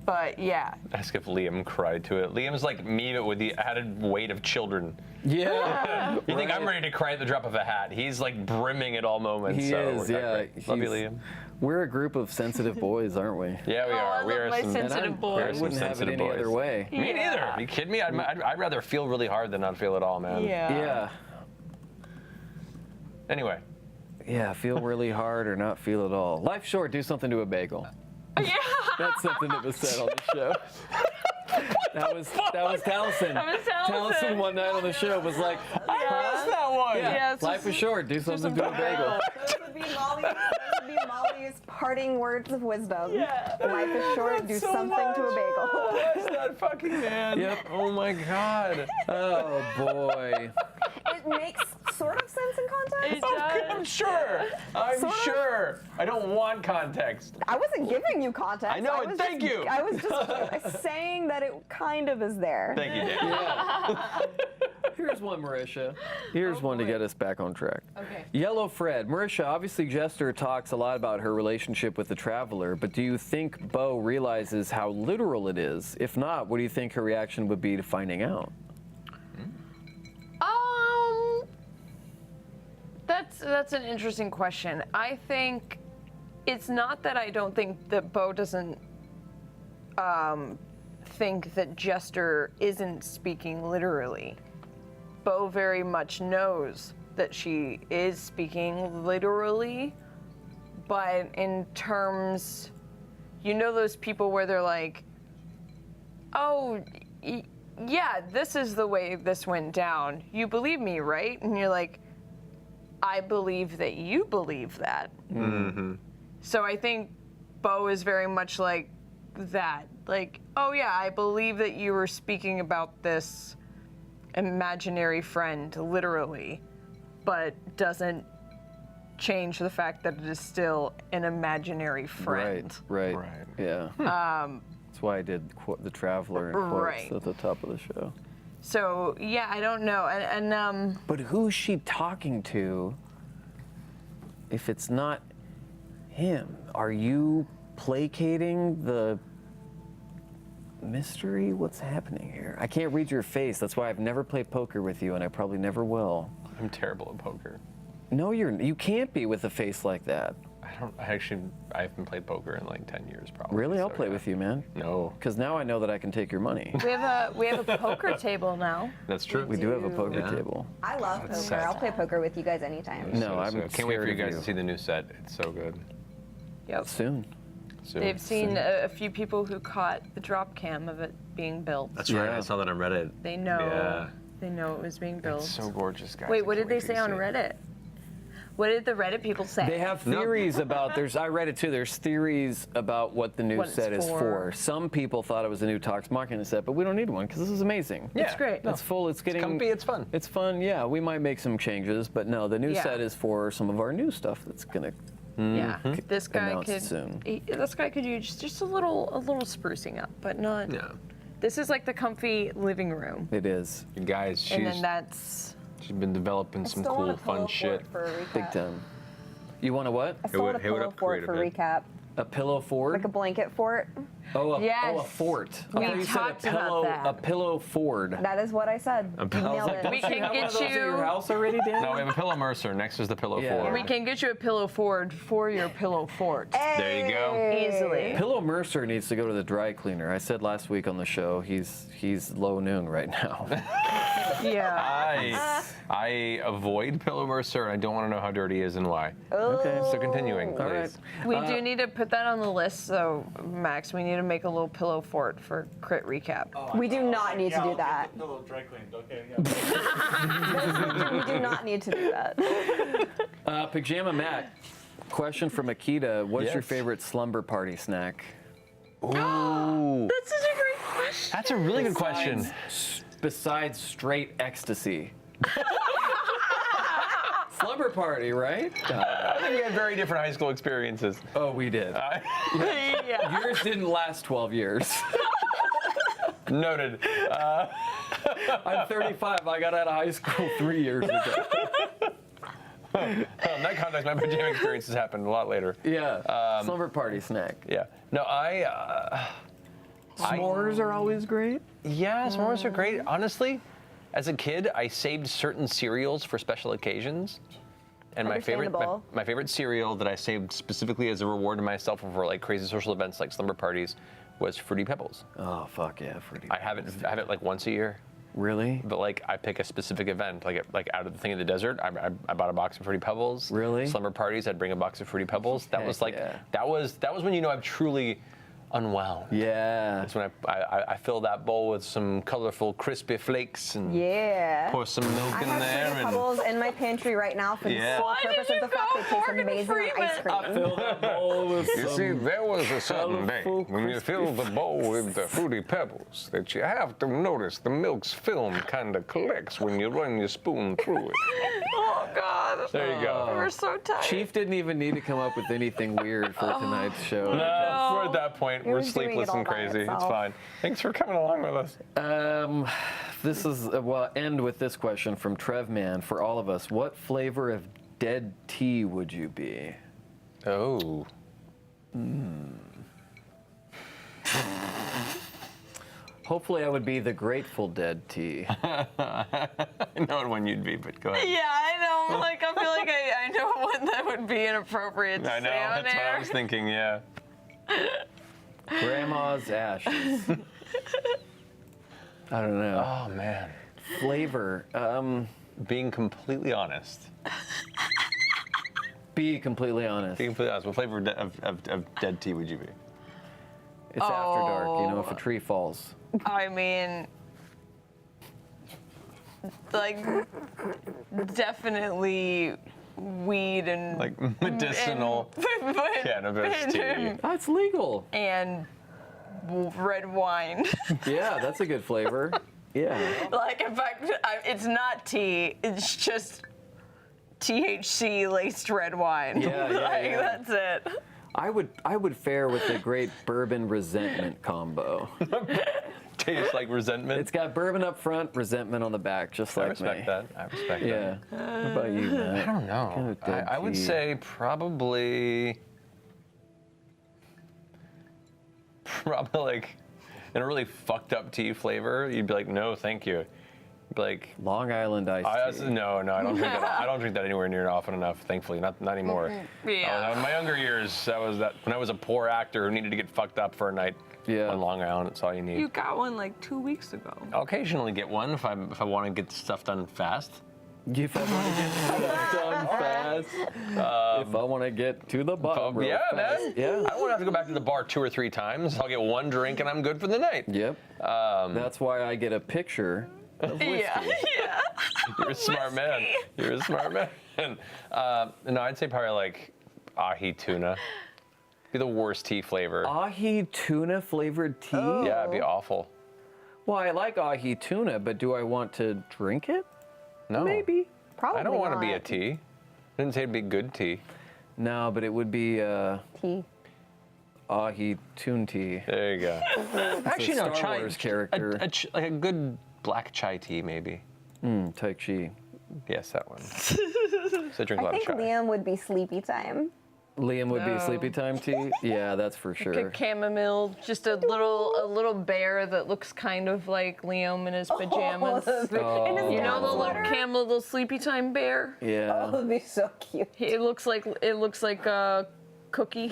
But yeah. Ask if Liam cried to it. Liam's like me, but with the added weight of children. Yeah. You think I'm Right. ready to cry at the drop of a hat? He's like brimming at all moments. He so is, worked out yeah. great. Love you, He's- Liam. We're a group of sensitive boys, aren't we? Yeah, we Oh, I are. We love are my some sensitive I boys. wouldn't have it sensitive any boys. other way. Me neither. Are you kidding me? I'd rather feel really hard than not feel at all, man. Yeah. Anyway, Yeah, feel really hard or not feel at all. Life's short, do something to a bagel. Yeah. That's something that was said on the show. That was Towson. That was Towson. Towson one night on the show was like, I missed that one. yeah, Yeah, it's life just- is short, do something to a bagel. Those would be Molly's parting words of wisdom. Yeah. Life is short, do something to a bagel. That's that fucking man. Yep. Oh my god. Oh boy. It makes sort of sense in context. I'm sure. I'm Sort of. sure. I don't want context. I wasn't giving you context. I know, was and thank just- you. I was just saying that it kind of is there. Thank you, Dave. Yeah. Here's one, Marisha. Here's one to get us back on track. Okay. Yellow Fred. Marisha, obviously Jester talks a lot about her relationship with the Traveler, but do you think Bo realizes how literal it is? If not, what do you think her reaction would be to finding out? That's an interesting question. I think it's not that I don't think that Bo doesn't think that Jester isn't speaking literally. Bo very much knows that she is speaking literally, but in terms, you know those people where they're like, oh, yeah, this is the way this went down. You believe me, right? And you're like, I believe that you believe that. Mm-hmm. So I think Bo is very much like that. Like, oh yeah, I believe that you were speaking about this imaginary friend, literally, but doesn't change the fact that it is still an imaginary friend. Right. Yeah. That's why I did the Traveler in quotes at the top of the show. So yeah, I don't know, and But who's she talking to if it's not him? Are you placating the mystery? What's happening here? I can't read your face. That's why I've never played poker with you, and I probably never will. I'm terrible at poker. No, you can't be with a face like that. I haven't played poker in like 10 years probably. Really? I'll so, play yeah. with you, man. No. Because now I know that I can take your money. we have a poker table now. That's true. We do have a poker Yeah. table. I love poker. sad. I'll play poker with you guys anytime. No, I'm Can't wait for you scared of guys to see the new set. It's so good. Yep. Soon. So, They've seen a few people who caught the drop cam of it being built. That's right. Yeah. I saw that on Reddit. They know. Yeah. They know it was being built. It's so gorgeous, guys. Wait, I what can't did they wait for you say to on see it. Reddit? What did the Reddit people say? They have theories about, I read it too, there's theories about what the new What it's set is for. for. Some people thought it was a new Tox Machina set, but we don't need one because this is amazing. Yeah. It's great. It's full, it's getting... comfy, it's fun. It's fun, yeah. We might make some changes, but no, the new Yeah. set is for some of our new stuff that's gonna... Yeah, this guy Announced could. soon. This guy could use just a little sprucing up, but not. Yeah. This is like the comfy living room, It is. You guys, and then that's. she's been developing some cool, fun shit. For a recap. Big time. You want a what? I still want a Hey, what pillow up, fort for creative recap. A pillow fort? Like a blanket fort. Oh, a Yes. fort. We I thought you said talked about that. A pillow ford. That is what I said. You nailed it. We can Have one get of those at your you. house already, Dan? No, we have a pillow Mercer. Next is the pillow Yeah. fort. We can get you a pillow Ford for your pillow fort There you go. easily. Pillow Mercer needs to go to the dry cleaner. I said last week on the show he's low noon right now. Yeah. I avoid pillow Mercer, and I don't want to know how dirty he is and why. Okay. So continuing, please. All right. We do need to put that on the list, so Max, we need to make a little pillow fort for crit recap. We do not need to do that. The little dry cleaned, okay? Yeah. We do not need to do that. Pajama Matt, question from Akita. What's your Yes. favorite slumber party snack? Ooh, That's such a great question. that's a really good question. Besides straight ecstasy. Slumber party, right? I think we had very different high school experiences. Oh, we did. Yeah. Yours didn't last 12 years. Noted. I'm 35. I got out of high school 3 years ago. Well, in that context, my pajama experiences happened a lot later. Yeah. Slumber party snack. Yeah. No, S'mores are always great. Yeah, s'mores are great. Honestly, as a kid, I saved certain cereals for special occasions. And my Understandable. favorite cereal that I saved specifically as a reward to myself for like crazy social events like slumber parties was Fruity Pebbles. Oh, fuck yeah, Fruity. I have it like once a year. Really? But like I pick a specific event, like out of the thing in the desert, I bought a box of Fruity Pebbles. Really? Slumber parties, I'd bring a box of Fruity Pebbles. That was Heck like yeah. that was when you know I've truly unwound. Yeah. That's when I fill that bowl with some colorful crispy flakes and Yeah. pour some milk I in have there. Fruity Pebbles in my pantry right now for the Yeah. sole Why did purpose you of the fact go that it tastes Morgan amazing on ice Freeman? cream. Fill that bowl with You see, there was a certain day colorful, when you fill the bowl with the Fruity Pebbles that you have to notice the milk's film kind of collects when you run your spoon through it. Oh God. There you go. We're so tired. Chief didn't even need to come up with anything weird for tonight's show. No, we're at that point. We're was doing sleepless it all and by crazy. It's itself. fine. Thanks for coming along with us. This is, well, end with this question from Trevman for all of us. What flavor of dead tea would you be? Oh. Hopefully I would be the Grateful Dead tea. I know what one you'd be, but go ahead. Yeah, I know. Like, I feel like I know what that would be inappropriate to I know, say on that's what I air. was thinking, yeah. Grandma's ashes. I don't know. Oh, man. Flavor. Being completely honest. Be completely honest. Being completely honest, what flavor of dead tea would you be? It's after dark, you know, if a tree falls. I mean, like, definitely weed and Like medicinal cannabis tea. That's legal. and red wine. Yeah, that's a good flavor. Yeah. Like, in fact, it's not tea. It's just THC laced red wine. Yeah, yeah, Like, yeah. that's it. I would fare with the great bourbon resentment combo. Tastes like resentment. It's got bourbon up front, resentment on the back, just I like respect me. that. I respect Yeah. that. What about you, Matt? I don't know. Kind of dead I would tea. say probably like in a really fucked up tea flavor. You'd be like, no, thank you. You'd be like, Long Island iced tea. no, I don't drink that. I don't drink that anywhere near often enough. Thankfully, not anymore. Yeah. In my younger years, that was when I was a poor actor who needed to get fucked up for a night Yeah. on Long Island. That's all you need. You got one like 2 weeks ago. I'll occasionally get one if I want to get stuff done fast. If I want to get stuff done fast. If I want to get to the bottom real Yeah, fast. man. Yeah. I won't have to go back to the bar 2 or 3 times. I'll get one drink and I'm good for the night. Yep. That's why I get a picture of whiskey. Yeah. You're a smart man. You're a smart man. No, I'd say probably like ahi tuna. Be the worst tea flavor. Ahi tuna flavored tea? Yeah, it'd be awful. Well, I like ahi tuna, but do I want to drink it? No. Maybe. Probably I don't want to be a not. tea. I didn't say it'd be good tea. No, but it would be Tea. ahi tun tea. There you go. Actually, no, Star chai. Wars character. Like a good black chai tea, maybe. Tai Chi. Yes, that one. So I drink a I lot think of chai. Liam would be sleepy time. Liam would be No. sleepy time tea? Yeah, that's for Like sure. a chamomile, just a little bear that looks kind of like Liam in his pajamas. In his You know the down little sweater? little sleepy time bear? Yeah. That would be so cute. It looks like Cookie.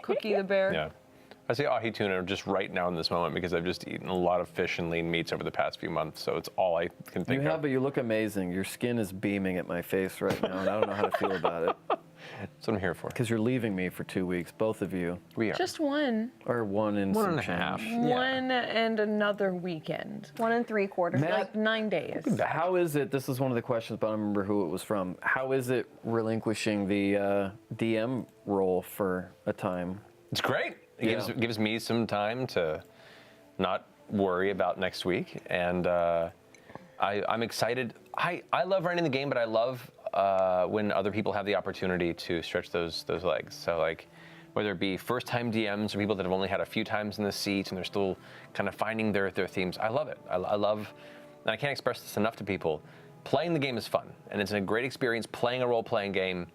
Cookie the bear. Yeah. I say ahi tuna just right now in this moment because I've just eaten a lot of fish and lean meats over the past few months, so it's all I can You think have, of. but you look amazing. Your skin is beaming at my face right now, and I don't know how to feel about it. That's what I'm here for. Because you're leaving me for 2 weeks, both of you. We are. Just one. Or one and One some and a half. change. Yeah. One and another weekend. 1 3/4. Matt, Like 9 days. how is it, this is one of the questions, but I don't remember who it was from. How is it relinquishing the DM role for a time? It's great. It gives me some time to not worry about next week, and I'm excited. I love running the game, but I love when other people have the opportunity to stretch those legs. So like, whether it be first-time DMs or people that have only had a few times in the seat and they're still kind of finding their themes, I love it. I love, and I can't express this enough to people. Playing the game is fun, and it's a great experience playing a role-playing game.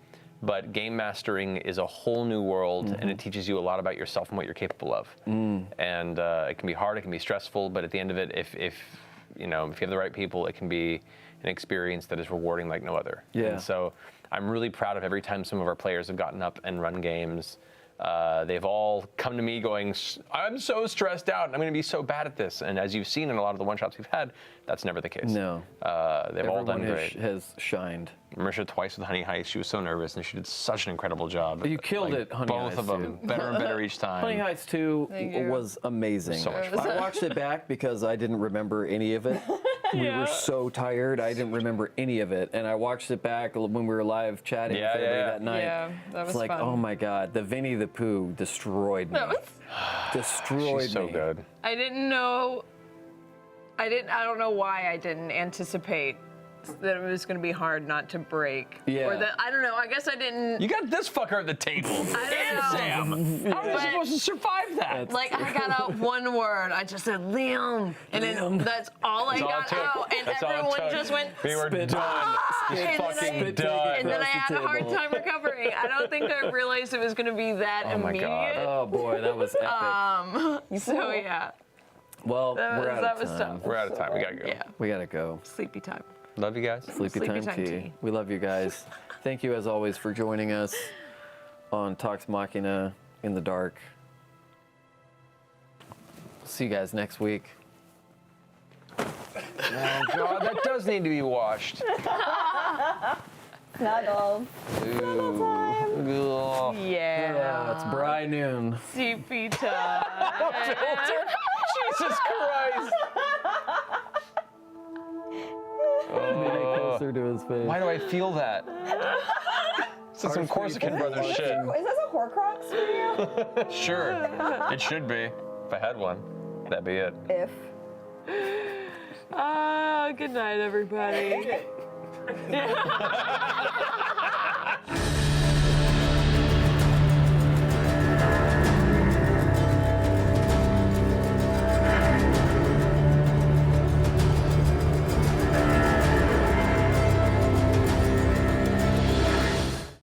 But game mastering is a whole new world, and it teaches you a lot about yourself and what you're capable of. And it can be hard, it can be stressful, but at the end of it, if you have the right people, it can be an experience that is rewarding like no other. Yeah. And so I'm really proud of every time some of our players have gotten up and run games. They've all come to me going, I'm so stressed out, and I'm going to be so bad at this. And as you've seen in a lot of the one-shots we've had, that's never the case. No. They've all done Everyone great. has shined. Marisha twice with Honey Heist. She was so nervous, and she did such an incredible job. You killed it, Honey Both Heist, of them, too. better and better each time. Honey Heist 2 Thank you. was amazing. So much fun. I watched it back because I didn't remember any of it. We were so tired, I didn't remember any of it. And I watched it back when we were live chatting with everybody that night. Yeah, that was It's like, fun. oh my God, the Vinnie the Pooh destroyed me. Destroyed She's so me. good. I don't know why I didn't anticipate that it was going to be hard not to break. Yeah. Or that, I don't know, I guess I didn't. You got this fucker at the table. I don't know. Sam. How are you supposed to survive that? Like, I got out one word. I just said, Liam. And then that's all I got out. And everyone just went, We were Spit. done. and then Fucking done. And then I Across the had a hard table. time recovering. I don't think I realized it was going to be that Oh my immediate. God. Oh boy, that was epic. So, yeah. Well, we're out that of was time. tough. We're out of time. We gotta go. Yeah. We gotta go. Sleepy time. Love you guys. Sleepy Sleepy time time tea. tea. We love you guys. Thank you as always for joining us on Talks Machina in the dark. See you guys next week. Oh God, that does need to be washed. Snuggles. Ooh. Yeah. It's Bri Noon. Sleepy time. Jesus Christ. Closer to his face. Why do I feel that? This is some Corsican Brothers shit. Is this a Horcrux for you? Sure. It should be. If I had one, that'd be it. If. Good night, everybody.